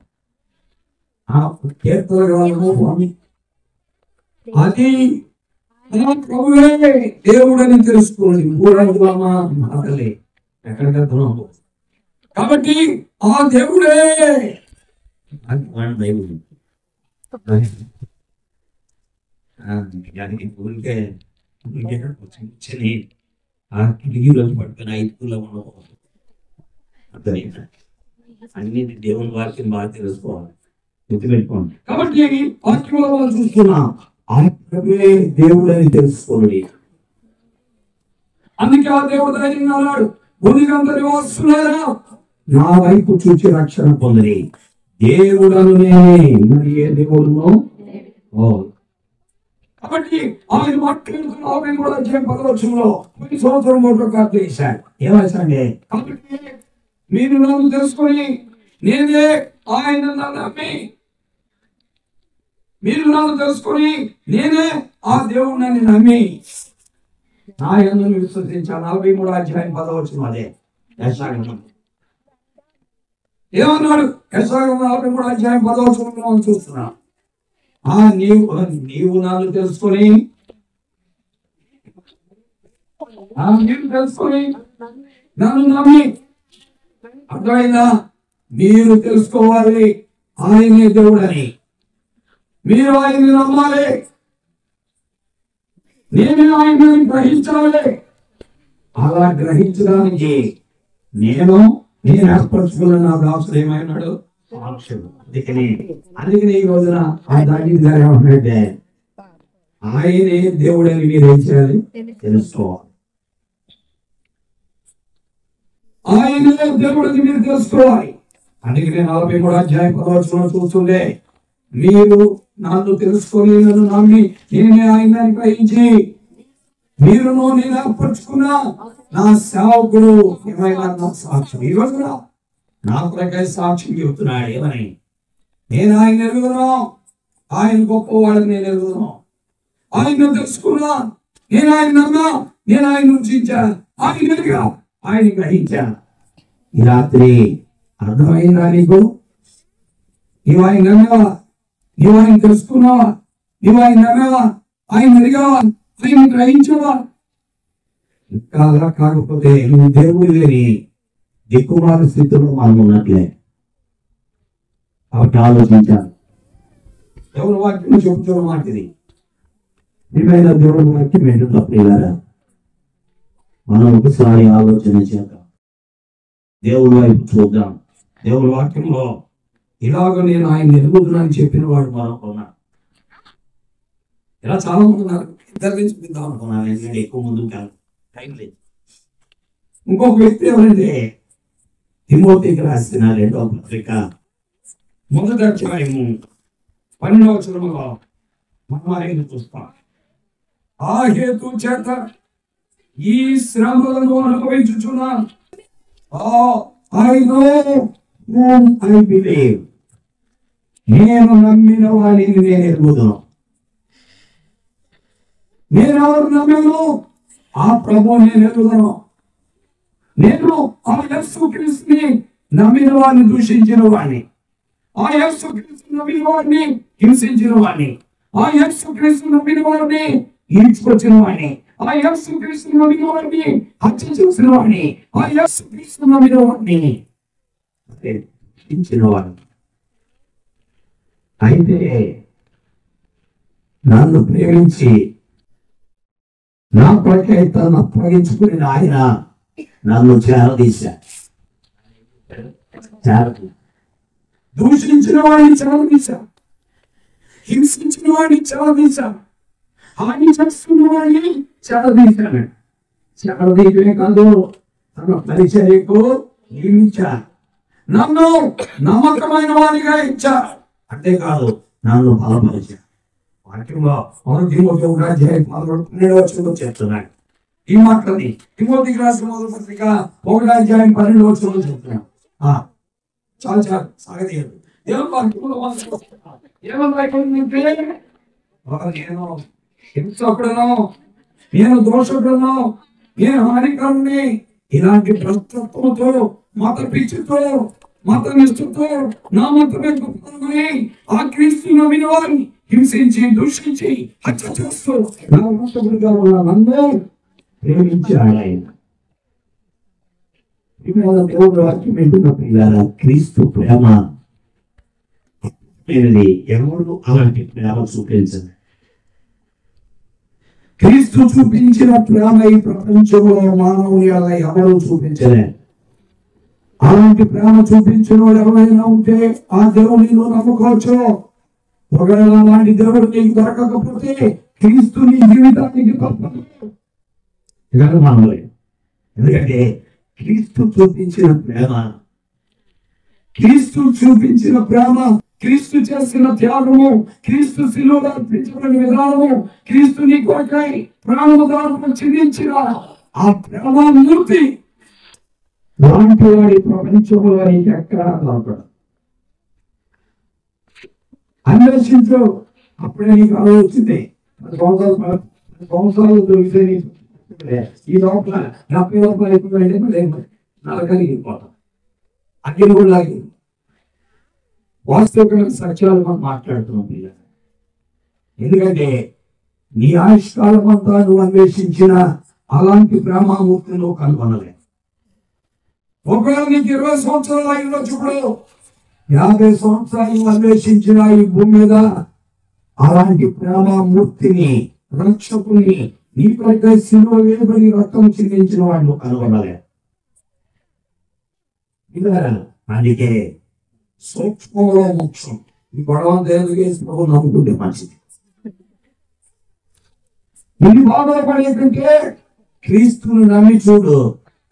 ఆ కీర్తన గ్రంథము అది ప్రభువే దేవుడని తెలుసుకోండి. ఎక్కడికి వెళ్తున్నాం? కాబట్టి ఆ దేవుడే పడుతున్న 5 అన్ని దేవుని వాక్యం బాగా తెలుసుకోవాలి, గుర్తుపెట్టుకోండి. కాబట్టి వాక్యంలో మనం చూస్తున్నాం, ఆ ప్రభువే దేవుడని తెలుసుకోండి. అందుకే ఆ దేవుడు ధైర్యంగా అన్నాడు, భూమికంత నివాసులారా నా వైపు చూచి రక్షణ పొందని. దేవుడను నేనే, మరి ఏ దేవుడును. కాబట్టి ఆయన మాట్లాడుతున్న 10వ వచనంలో కొన్ని సంవత్సరం మూడు కార్డు వేశాడు. ఏమేశాడే? కాబట్టి మీరు నన్ను తెలుసుకొని నేనే ఆయన నమ్మి, మీరు నన్ను తెలుసుకొని నేనే ఆ దేవుడిని నమ్మి ఆయనను విశ్వసించాను. 43వ అధ్యాయం 10వ వచనం అదే యెషయా. ఏమన్నాడు? యెషయా 43వ అధ్యాయం 10వ వచనంలో మనం చూస్తున్నాం. నీవు నన్ను తెలుసుకొని, నీవు తెలుసుకొని నన్ను నమ్మి. అర్థమైందా? మీరు తెలుసుకోవాలి ఆయనే దేవుడని, మీరు ఆయన్ని నమ్మాలి, నేను ఆయనని గ్రహించాలి. అలా గ్రహించడానికి నేను ఏర్పరచుకున్న నా దాసుడు ఏమైనాడు? అందుకని ఈ రోజున ఆ దానికి గారు ఏమంటే ఆయనే దేవుడని మీరు ఏం చేయాలి? తెలుసుకోవాలి. ఆయనే దేవుడని మీరు తెలుసుకోవాలి. అందుకనే 43వ అధ్యాయం 10వ వచనం చూస్తుండే మీరు నన్ను తెలుసుకొని నన్ను నమ్మి నేనే ఆయన గ్రహించి మీరును నేను ఏర్పరచుకున్న నా సేవకుడు ఏమైనా నా సాక్ష్యం ఈరోజు కూడా నా కొరకై సాక్ష్యం చెబుతున్నాడు. ఏమని? నేను ఆయన ఎరుగుదును, ఆయన గొప్పవాడని నేను ఎరుగుదును, ఆయన తెలుసుకున్నా, నేను ఆయన నమ్మా, నేను ఆయన రుచించా, ఆయన ఎరుగా, ఆయన గ్రహించా. ఈ రాత్రి అర్థమైందా నీకు? నీవు ఆయన నమ్మావా? నీవు ఆయన తెలుసుకున్నావా? నీవు ఆయన నమ్మావా? ఆయన ఎరిగావా? ఆయన గ్రహించావా? ఇంకా అలా కాకపోతే నువ్వు దేవుడు లేని దిక్కుమాల స్థితిలో మనం ఉన్నట్లే. కాబట్టి ఆలోచించాలి. దేవుని వాక్యం చెబుతున్న మాట ఇది. ఏమైనా దేవుని వాక్యం ఏంటో తప్పలేదా? మనం ఒకసారి ఆలోచన చేద్దాం, దేవుని వైపు చూద్దాం. దేవుని వాక్యంలో ఇలాగ నేను ఆయన ఎరుగుతున్నాను చెప్పిన వాడు మరొకన్నా ఇలా చాలా మంది ఉన్నారు. ఇద్దరు నుంచి చూద్దాం అనుకున్నాను, ఎందుకంటే ఎక్కువ ముందుకు కాదు, టైం లేదు. ఇంకొక వ్యక్తి ఎవరంటే తిమోతికి రాసిన 2వ పత్రిక 1వ అధ్యాయము 12వ వచనములో మనం ఆయన చూస్తాం. ఆ హేతు చేత ఈ శ్రమలను అనుభవించుచున్నాను. నేను నమ్మిన వాడిని నేను ఎరుగుదును. నేను ఎవరు నమ్మాను? ఆ ప్రభు నేను ఎరుగుదును. నేను ఆ యేసుక్రీస్తుని నమ్మిన వాడిని దూషించిన వాడిని, ఆ యేసుక్రీస్తు నమ్మిన వాడిని హింసించిన వాడిని, ఆ యేసుక్రీస్తు నమ్మిన వాడిని ఈడ్చుకొచ్చిన వాడిని, ఆ యేసుక్రీస్తు నమ్మిన వాడిని హత్య చేసిన వాడిని, ఆ యేసుక్రీస్తు నమ్మిన వాడిని హింసించిన వాడిని. అయితే నన్ను ప్రేమించి నా కొరకై తను అప్పగించుకుని ఆయన నన్ను చేరదీశాడు. దూషించిన వాడిని చేరదీశా, హింసించిన వాడిని చేరదీశా, హాని చేస్తున్న వాడిని చేరదీశాను. చేరదీయమే కాదు, తన పరిచర్యకు నియమించా, నన్ను నమ్మకమైన వాడిగా ఇచ్చా. అంతేకాదు నన్ను బలపరిచా. వాక్యంలో 1 తిమోతి 1:12 చెప్తున్నాడు ఈ మాటని. తిమోతికి రాసిన 1వ పత్రిక 1:12 చెప్తున్నాడు. చాలు చాలు సాగదీయదు. నేను హింసకుడను, నేను దోషకుడను, నేను హానికరుని, ఇలాంటి భ్రష్టత్వంతో, మత పిచ్చితో, మత నిష్ఠతో నా మతమే గొప్పని ఆ క్రీస్తు నమ్మిన వారిని హింసించి దూషించి హత్య చేస్తూ నా మతముగా ఉన్న నన్ను ప్రేమించాడు ఆయన. దేవుడు వాక్యం ఏంటో క్రీస్తు ప్రేమ ఎవరు అలాంటి ప్రేమ చూపించదు. క్రీస్తు చూపించిన ప్రేమ ఈ ప్రపంచంలో మానవుని అలా ఎవరు చూపించలే. అలాంటి ప్రేమ చూపించిన వాడు ఎవరైనా ఉంటే ఆ దేవుని నువ్వు నమ్ముకోవచ్చు. ఒకవేళ అలాంటి దేవుడు నీకు దొరకకపోతే క్రీస్తు నీ జీవితానికి గొప్ప. ఎందుకంటే క్రీస్తు చూపించిన ప్రేమ, క్రీస్తు చూపించిన ప్రేమ, క్రీస్తు చేసిన త్యాగము, క్రీస్తు శిలువలో అర్పించబడిన విధానము, క్రీస్తు నీ కొరకై ప్రాణదానం చెల్లించిన ఆ ప్రేమమూర్తి లాంటి వాడి ప్రపంచంలో నీకు ఎక్కడా దొరకడు. అన్వేషించు, అప్పుడే నీకు ఆలోచింది. 10 సంవత్సరాలు దొరికితే ఈ లోపల 70 రూపాయలు ఎక్కువ నరకానికి పోతాం. అగ్ని కూడా లాగి వాస్తవికమైన సత్యాలు మనం మాట్లాడుతున్నాం. ఎందుకంటే నీ ఆయుష్కాలం అంతా నువ్వు అన్వేషించిన అలాంటి ప్రేమామూర్తి నువ్వు కనుగొనలే. ఒకవేళ నీకు 20 సంవత్సరాలు అయిన చూడు, 50 సంవత్సరాలు అన్వేషించిన ఈ భూమి మీద అలాంటి ప్రేమామూర్తిని, రక్షకుని, నీ కొరకై శిలువ వేయబడి రక్తం చిందించిన వాడు కనుగొనలే. అందుకే సూక్ష్మంలో మోక్షం. ఈ గొడవ దేవుడు నమ్ముకుంటే మంచిది. ఇది బాధపడే కంటే క్రీస్తుని నమ్మి చూడు,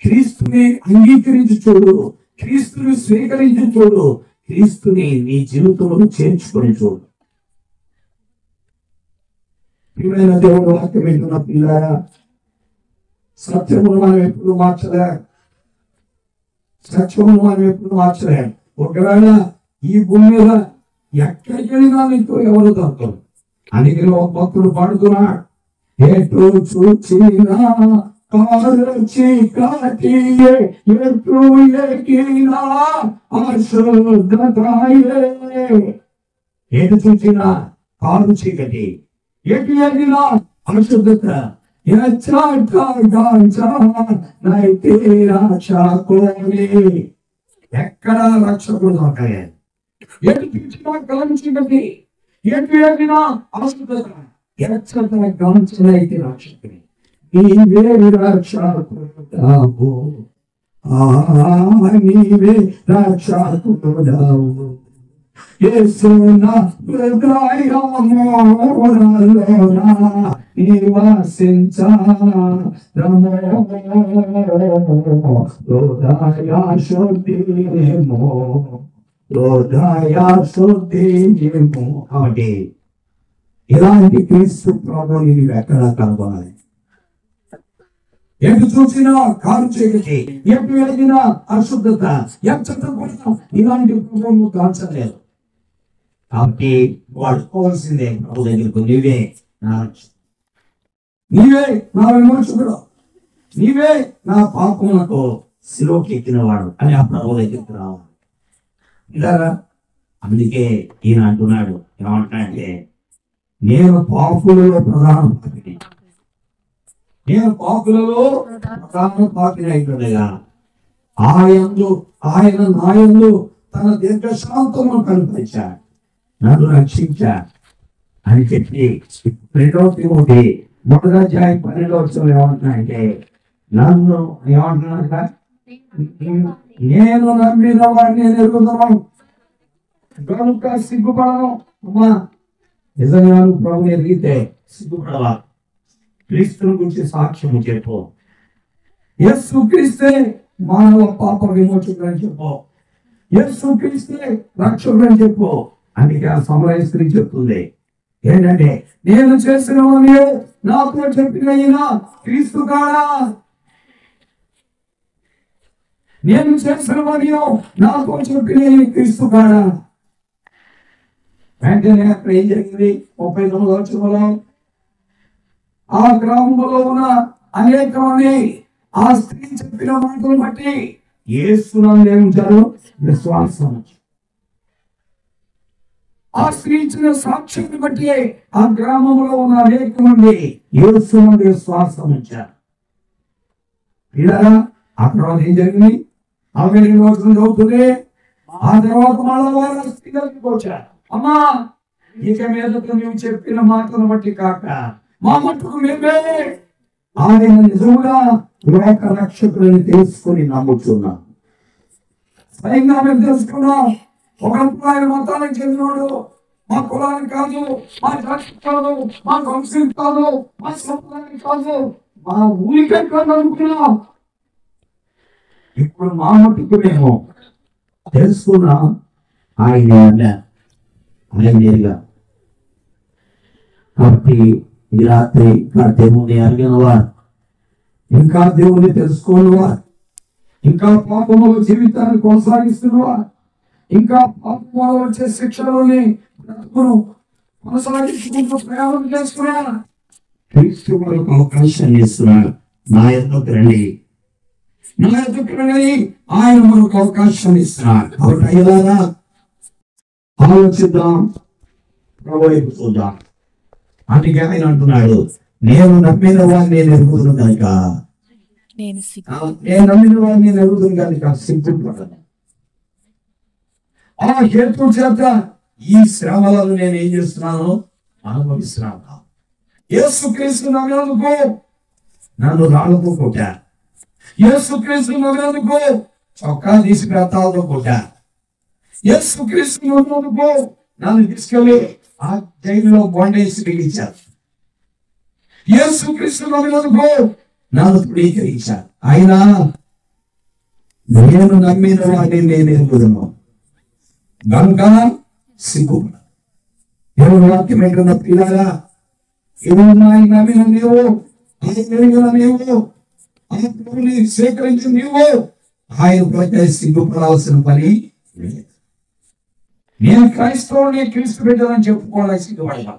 క్రీస్తుని అంగీకరించి చూడు, క్రీస్తుని స్వీకరించి చూడు, క్రీస్తుని నీ జీవితంలో చేర్చుకొని చూడు. ప్రియమైన దేవుడు వాక్యం వింటున్న పిల్లరా, సత్యమును మనం ఎప్పుడు మార్చలేం. సత్యమును మనం ఎప్పుడు మార్చలేం. ఒకవేళ ఈ భూమి మీద ఎక్కడికి వెళ్ళినా నీకు ఎవరు దొరకరు. అందుకే ఒక భక్తుడు పాడుతున్నాడు, ఎటు చూచినా ఎటు ఎక్కినా అశుద్ధతాయే. ఎటు చూచినా కారు చీకటి, ఎటు ఎగినా అశుద్ధత. ఎక్కడ రక్షకుడు దొరకలే. ఎటు చూసినా కారు చీకటి, ఎటు ఎగినా అశుద్ధత. ఎక్కడ గమనించినైతే రక్షకుడి నీవే రక్షకుడావు, నీవే రక్షకుడావు. యేసు నా హృదయములోన నివాసించదము, హృదయ శుద్ధిము, హృదయ శుద్ధిము. కాబట్టి ఇలాంటి క్రీస్తు ప్రభువుని నీవు ఎక్కడ కనుగొనాలి? ఎటు చూసినా కారు చీకటి, ఎటు వెళ్ళినా అశుద్ధత, ఎక్కడ కూడా ఇలాంటి ప్రభువును కాల్చలేదు. కాబట్టి వాడుకోవాల్సిందే ప్రభు దగ్గరకు, నీవే నా విమోచకుడు, నీవే నా పాపములకు శిలువకి ఎక్కినవాడు అని ఆ ప్రభు దగ్గరికి రావాలి. ఇలాగా అందుకే ఈయన అంటున్నాడు, ఏమంటాడంటే, నేను పాపులలో ప్రధాన పాపిని, నేను పాపులలో ప్రధాన పాపిని అయిపోయా ఆయన నాయందు తన దీర్ఘశాంతమును కనిపించాడు, నన్ను రక్షించాడు అని చెప్పి 2 తిమోతి 1:12 ఏమంటున్నాడంటే, నన్ను ఏమంటున్నాక నేను నమ్మిన వాడిని ఎరుగుతున్నాను కనుక సిగ్గుపడను. అమ్మా నిజంగా ప్రభు ఎరిగితే సిగ్గుపడవా? క్రీస్తుని గురించి సాక్ష్యము చెప్పు. యేసు క్రీస్తే మానవ పాప విమోచకుడు అని చెప్పు, యేసు క్రీస్తే రక్షకుడు అని చెప్పు. అందుకే ఆ సమరయ స్త్రీ చెప్తుంది ఏంటంటే, నేను చేసిన నాతో చెప్పిన క్రీస్తు కాడా, నేను చేసిన నాతో చెప్పిన క్రీస్తు కాడా. వెంటనే అక్కడ ఏం జరిగింది? 39వ వచనంలో ఆ గ్రామంలో ఉన్న అనేక మంది ఆ స్త్రీ చెప్పిన మాటలు బట్టి యేసునందు ఏముంచారు? విశ్వాసం. ఆ స్త్రీ ఇచ్చిన సాక్ష్యాన్ని బట్టి ఆ గ్రామంలో ఉన్న అనేక మంది యేసునందు విశ్వాసం ఉంచారు. ఇలా ఆ తర్వాత ఏం జరిగింది? 42వ వచనం చదువుతుంది. ఆ తర్వాత మళ్ళా వారు స్త్రీ దగ్గరికి వచ్చారు, అమ్మా ఇక మీదట నువ్వు చెప్పిన మాటను బట్టి కాక మా మట్టుకు మేమే ఆయన నిజంగా లోక రక్షకులని తెలుసుకొని నమ్ముతున్నాం. స్వయంగా మేము తెలుసుకున్నాం. ఒకప్పుడు ఆయన మతానికి చెందినవాడు, మా కులానికి కాదు, మా జాతికి కాదు, మా వంశానికి కాదు, మా సంప్రదాయానికి కాదు, మా ఊరికే కాదు అనుకున్నాం. ఇప్పుడు మా మట్టుకు మేము తెలుసుకున్నాం ఆయన నేరుగా. కాబట్టి ఈ రాత్రి ఇంకా దేవుని అరిగిన వారు, ఇంకా దేవుని తెలుసుకోని వారు, ఇంకా పాపముల జీవితాన్ని కొనసాగిస్తున్నవారు, ఇంకా పాపములు వచ్చే శిక్షలోని కొనసాగించుకుంటూ ప్రయాణం చేస్తున్నారు. క్రీస్తు మనకు అవకాశాన్ని ఇస్తున్నారు. నా ఎదుకు రండి, నా ఎదుకు రండి, ఆయన మనకు అవకాశాన్ని ఇస్తున్నారు. కాబట్టి అయ్యేలాగా ఆలోచిద్దాం, ప్రభు వైపు చూద్దాం. అందుకే ఆయన అంటున్నాడు, నేను నమ్మిన వాడిని నేను ఎరుగుతున్నాను కనుక, నేను నమ్మిన వాడిని నేను ఎరుగుతున్నాను కనుక సిగ్గుపడను. ఆ హేతు చేత ఈ శ్రమలను నేను ఏం చేస్తున్నాను? అనుభవిస్తున్నాను. యేసుక్రీస్తు నమ్మినందుకు నన్ను రాళ్ళతో కొట్టా, యేసుక్రీస్తు నమ్మినందుకు చొక్కా తీసి గ్రంథాలతో కొట్టా, యేసుక్రీస్తు నమ్మినందుకు నన్ను తీసుకెళ్ళి ఆ జైలులో బొండేసి బిగించారు, యేసుక్రీస్తు నమ్మినందుకు నన్ను తృణీకరించారు. అయినా నేను నమ్మిన వాడిని నేను ఎరుగుదును, గనుక సిగ్గుపడ. దేవుని వాక్యం ఏంటన్నా పిల్లగా, ఈరోజు ఆయన నమ్మిన నీవు, ఆయన పెరిగిన నీవు, ఆయన ప్రభుని స్వీకరించిన నీవు ఆయన ప్రజ సిగ్గుపడాల్సిన పని లేదు. నేను క్రైస్తవుని క్రీస్తు బిడ్డలని చెప్పుకోవాలి, సిగ్గుపడగా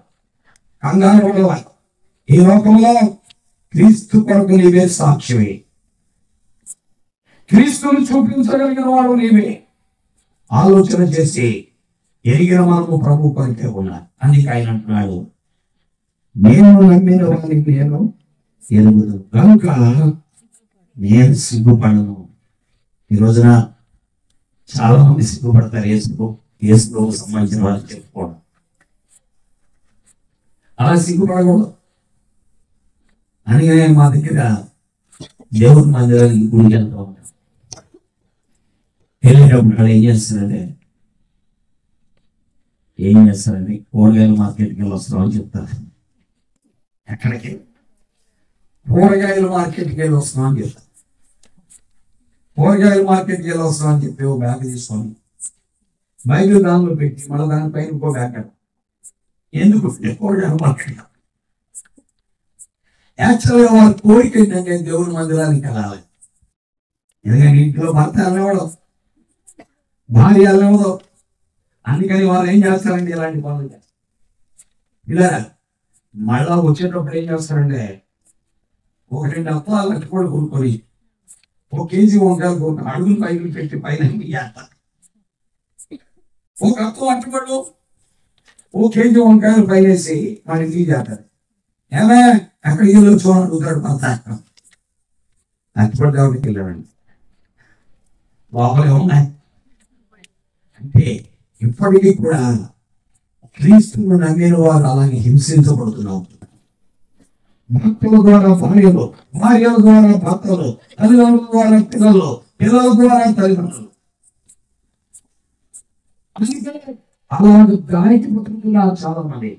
కంగారు పడేవాడు. ఈ లోకంలో క్రీస్తు కొరకు నీవే సాక్షివి, క్రీస్తుని చూపించగలిగిన వాడు నీవే. ఆలోచన చేసి ఎరిగిన మనము ప్రభు కొరికే ఉన్నారు. అందుకే ఆయన అంటున్నాడు, నేను నమ్మిన వాడిని నేను ఎరుగుదు కనుక నేను సిగ్గుపడను. ఈ రోజున చాలా మంది సిగ్గుపడతారు యేసుకు సంబంధించిన వాళ్ళు చెప్పుకోవడం. అలా సిగ్గుపడకూడదు. అందుకనే మా దగ్గర దేవుని మందిరానికి గుడికి వెళ్తూ ఉంటాం. వెళ్ళేటప్పుడు అక్కడ ఏం చేస్తారండి, కూరగాయల మార్కెట్కి వెళ్ళి వస్తామని చెప్తారు. ఎక్కడికి? కూరగాయల మార్కెట్కి వెళ్ళి వస్తున్నామని చెప్తారు. కూరగాయల మార్కెట్కి వెళ్ళి వస్తామని చెప్పి ఓ బ్యాగ్ తీసుకొని బైబిల్ దానిలో పెట్టి మళ్ళీ దానిపైన ఇంకో బ్యాగ్. ఎందుకు? కూరగాయల మార్కెట్. యాక్చువల్గా వాళ్ళ కోరిక ఏంటంటే దేవుని మందిరానికి వెళ్ళాలి. ఎందుకంటే ఇంట్లో భర్త వెళ్ళవడం, భార్య వెళ్ళవడం. అందుకని వాళ్ళు ఏం చేస్తారండి, ఇలాంటి పనులు చేస్తారు. ఇలా మళ్ళా వచ్చేటప్పుడు ఏం చేస్తారంటే ఒక 2 అప్పాలు అట్టుకోడు కొనుక్కొని 1 కేజీ వంకాయలు కొనుక్కొని అడుగులు పైకి పెట్టి పైన చేస్తారు. ఒక అప్పు అట్టుకోడు 1 కేజీ వంకాయలు పైనేసి మన ఇంటికి చేస్తారు. ఏమే అక్కడ ఇల్లు చూడండి అడుగుతాడు భర్త. అట్టుపడి దేవుడికి వెళ్ళాడండి, లోపలే ఉన్నాయి. అంటే ఇప్పటికీ కూడా క్రీస్తును నమ్మిన వారు అలాగే హింసించబడుతున్నాం. భక్తుల ద్వారా భార్యలు, భార్యల ద్వారా భర్తలు, తల్లిదండ్రుల ద్వారా పిల్లలు, పిల్లల ద్వారా తల్లిదండ్రులు. అలాంటి గాయకి బతుకుతున్నారు చాలా మంది.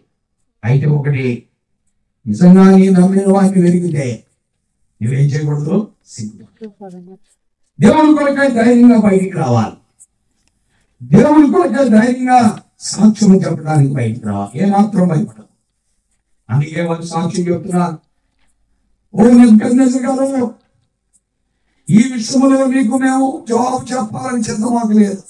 అయితే ఒకటి, నిజంగా నీ నమ్మిన వారిని వెలిగితే నువ్వేం చేయకూడదు, దేవుని కొరకై ధైర్యంగా బయటికి రావాలి. దేవుని కొరకై ధైర్యంగా సాక్ష్యం చెప్పడానికి బయటికి రావాలి. ఏమాత్రం భయపడదు. అందుకే వాళ్ళు సాక్ష్యం చెప్తున్నారు. ఓ నెబుకద్నెజరు, ఈ విషయంలో నీకు మేము జవాబు చెప్పాలని సిద్ధమాకు లేదు.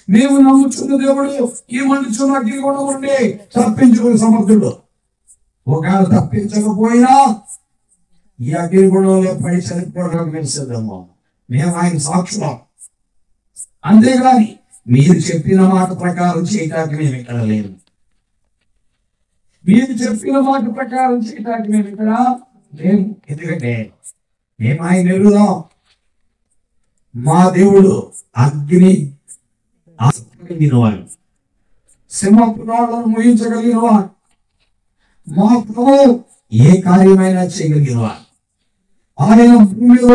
మేము నమ్ముచున్న దేవుడు ఈ మనుషులు అగ్నిగుణం ఉండి తప్పించుకునే సమర్థుడు. ఒకవేళ తప్పించకపోయినా ఈ అగ్నిగుణంలో పడి చనిపోవడానికి మేము సిద్ధము. మేము ఆయన సాక్షులం. అంతేగాని మీరు చెప్పిన మాట ప్రకారం చేయటానికి మేము ఇక్కడ లేము. మీరు చెప్పిన మాట ప్రకారం చేయటానికి మేము ఇక్కడ లేము. ఎందుకంటే మేము ఆయన ఎరుగుదాం. మా దేవుడు అగ్ని ఆసక్తివాడు, సింహపు నోళ్లను ముగించగలిగిన వాడు. మా ప్రభు ఏ కార్యమైనా చేయగలిగినవాడు. ఆయన భూమిలో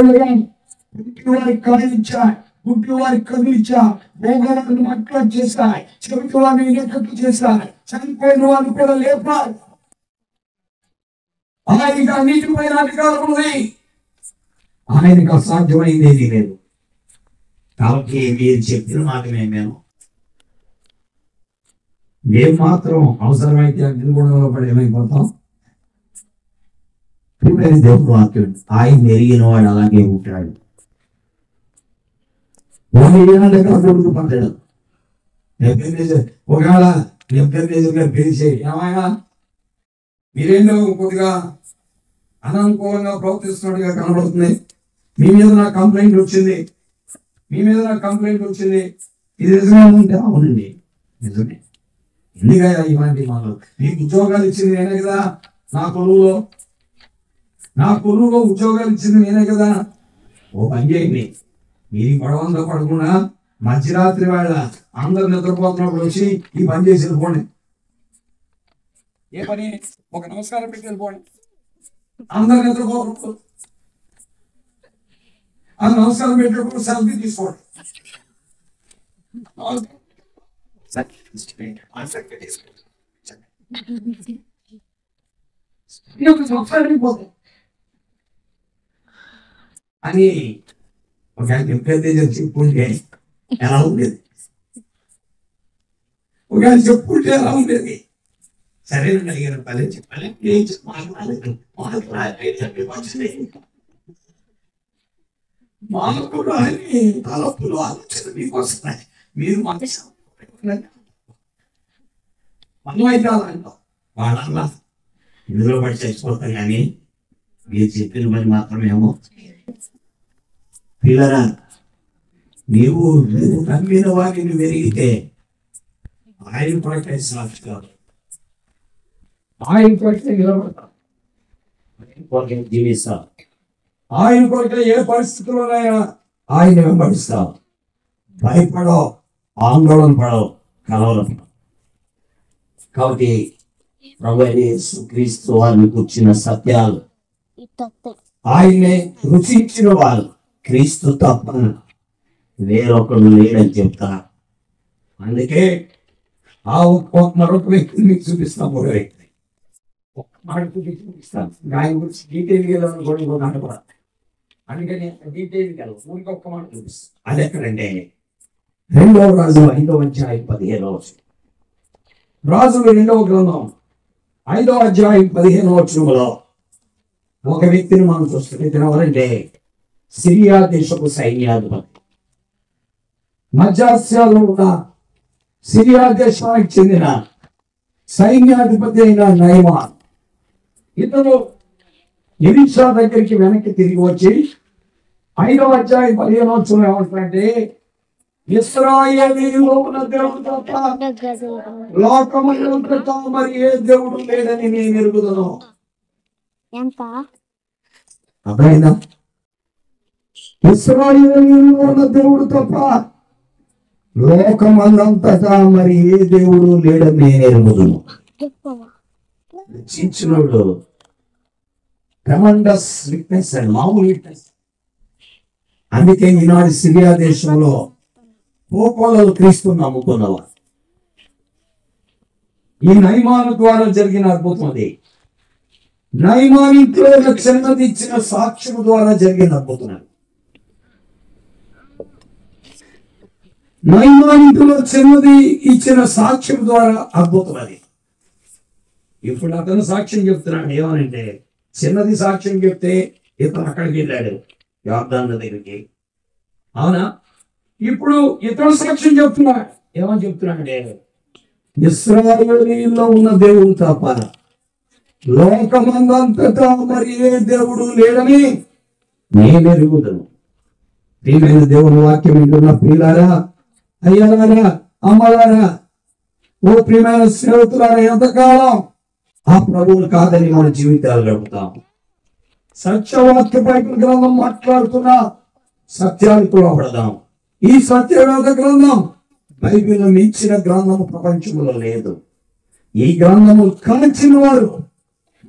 వారికి కాయలిచ్చాడు, గుడ్లు వారికి కదిలిచ్చాడు, భోగాలను మట్ల చేశాయి, చెవిటి వారిని లెక్కలు చేశాయి, చనిపోయిన వారిని కూడా లేపాడు. ఆయనకి అన్నిటిపైన అధికారం ఉంది. ఆయనకు అసాధ్యమైంది ఏది లేదు. కాబట్టి మీరు చెప్పిన మాట మేము మాత్రం అవసరమైతే అగ్నిగుణంలో పడి ఏమైపోతాం. దేవుడు వాక్యం, ఆయన ఎరిగిన వాడు అలాగే ఉంటాడు. కొడుకు పడ్డాడు. ఒకవేళ పిలిచి, ఏమైనా మీరేంటో కొద్దిగా అననుకూలంగా ప్రవర్తిస్తున్నట్టుగా కనబడుతుంది, మీ మీద నాకు కంప్లైంట్ వచ్చింది, ఇది నిజమే ఉంటే అవునండి నిజమే. ఎందుకయ్యా ఇలాంటి మాటలు? మీకు ఉద్యోగాలు ఇచ్చింది నేనే కదా, నా కొలువులో ఉద్యోగాలు ఇచ్చింది నేనే కదా. ఓ పని చేయండి, మీరు గొడవంతా పడకుండా మధ్యరాత్రి వేళ అందరు నిద్రపోతున్నప్పుడు వచ్చి ఈ పని చేసి వెళ్ళిపోండి. ఏ పని? ఒక నమస్కారం పెట్టి వెళ్ళిపోండి. అందరు నిద్రపోతున్నప్పుడు ఆ నమస్కారం పెట్టినప్పుడు సెల్ఫీ తీసుకోండి. అని ఒక చెప్పుకుంటే ఎలా ఉండేది? ఒకవేళ చెప్పుకుంటే ఎలా ఉండేది? సరేనండి అడిగారు పల్లె చెప్పాలి మాకు రాని తలపులు ఆలోచన మీకు వస్తున్నాయి. మీరు మనం అయితే అలా అంటాం, వాళ్ళ ఇందులో పడి చచ్చిపోతాం, కానీ మీరు చెప్పిన పని మాత్రమేమో. పిల్లరా, నీవు నమ్మిన వారిని వెరిగితే ఆయన కొరకే సాక్షి కాదు, ఆయన కొరకే నిలబడతాం, ఆయన కొరకే జీవిస్తాం, ఆయన కొరకే ఏ పరిస్థితుల్లోనైనా ఆయన వెంబడిస్తాం. భయపడో, ఆందోళన పడవు, కలవరం. కాబట్టి ప్రభువైన యేసుక్రీస్తు వారిని కూర్చున్న సత్యాలు, ఆయనే రుచించిన వారు క్రీస్తు తప్ప వేరొకడు లేడని చెప్తారు. అందుకే మరొక వ్యక్తిని మీకు చూపిస్తాం. ఒక వ్యక్తి ఒక్క మాట చూపిస్తాను, ఆయన గురించి డీటెయిల్గా వెళ్ళాలని. అందుకని డీటెయిల్గా ఊరికి ఒక్క మాట చూపిస్తాను. అది ఎక్కడంటే 2వ రాజులు 5వ అధ్యాయం 15వ వచనం. రాజులు 2వ గ్రంథం 5వ అధ్యాయం 15వ వచనంలో ఒక వ్యక్తిని మనం చూస్తున్నాం. ఎవరంటే సిరియా దేశపు సైన్యాధిపతి, మధ్యాసియాలో ఉన్న సిరియా దేశానికి చెందిన సైన్యాధిపతి అయిన నయమాన్. ఇతను ఎలీషా దగ్గరికి వెనక్కి తిరిగి వచ్చి 5వ అధ్యాయం 15వ వచనం ఏమంటారంటే, ఇశ్రాయేలీయులో ఉన్న దేవుడు తప్ప లోకమంతటా మరి ఏ దేవుడు లేడని నేను ఎరుగుదును. అర్థమైందా? ఇశ్రాయేలీయులో ఉన్న దేవుడు తప్ప లోకమంతటా మరి ఏ దేవుడు లేడని నేను ఎరుగుదును. రక్షించినోడు ట్రెమండస్ విట్నెస్ అండ్ మామూలు విట్నెస్. అందుకే ఈనాడు సిరియా దేశంలో పోకోలలో క్రీస్తుని నమ్ముకున్నవారు. ఈ నయమాను ద్వారా జరిగిన అద్భుతం అది. నయమాను ఇంట్లో చిన్నది ఇచ్చిన సాక్ష్యం ద్వారా జరిగిన అద్భుతం. నయమాను ఇంట్లో చిన్నది ఇచ్చిన సాక్ష్యం ద్వారా అద్భుతం అది. ఇప్పుడు అతను సాక్ష్యం చెప్తున్నాడు. ఏమనంటే, చిన్నది సాక్ష్యం చెప్తే ఇతను అక్కడికి వెళ్ళాడు, యోర్దాను దగ్గరికి. అవునా? ఇప్పుడు ఇతడు సాక్ష్యం చెప్తున్నాడు. ఏమని చెప్తున్నాడంటే, ఇశ్రాయేలీయుల్లో ఉన్న దేవుడు తప్ప లోకమంతటా మరి ఏ దేవుడు లేడని నేను ఎరుగుదును. ప్రియమైన దేవుని వాక్యం వింటున్న ప్రియులారా, అయ్యలారా, అమ్మలారా, ఓ ప్రియమైన స్నేహితులారా, ఎంతకాలం ఆ ప్రభువులు కాదని మన జీవితాలు గడుపుతాం. సత్యవాక్య బైబిల్ గ్రంథం మాట్లాడుతున్న సత్యానికి లోబడదాం. ఈ సత్యవేద గ్రంథం బైబిల్ మించిన గ్రంథము ప్రపంచంలో లేదు. ఈ గ్రంథము కాల్చిన వారు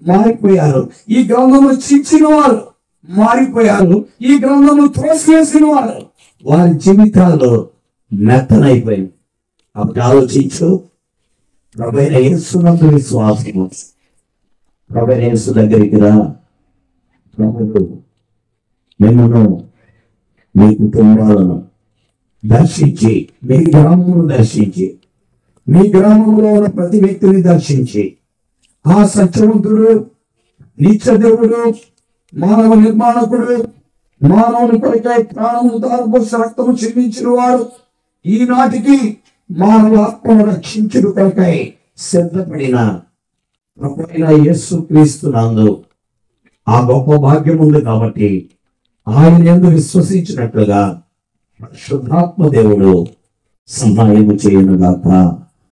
మారిపోయారు, ఈ గ్రంథము చించిన వారు మారిపోయారు, ఈ గ్రంథము త్రోసివేసిన వారు వారి జీవితాల్లో మెత్తనైపోయింది. అప్పుడు ఆలోచించు, ప్రభువైన యేసునందు విశ్వాసము, ప్రభువైన యేసు దగ్గరికి రా. ప్రభువు మిమ్మల్ని, మీ కుటుంబాలను దర్శించి, మీ గ్రామమును దర్శించి, మీ గ్రామంలో ఉన్న ప్రతి వ్యక్తిని దర్శించి, ఆ సత్యవంతుడు, నిత్యదేవుడు, మానవ నిర్మాణకుడు, మానవుని కొరకై ప్రాణము దారపోసి రక్తము చెల్లించిన వాడు, ఈనాటికి మానవ ఆత్మను రక్షించిన కొరకై సిద్ధపడిన ప్రభువైన యేసుక్రీస్తు నందు ఆ గొప్ప భాగ్యం ఉంది. కాబట్టి ఆయన యందు విశ్వసించినట్లుగా పరిశుద్ధాత్మ దేవుడు సహాయము చేయనుగాక.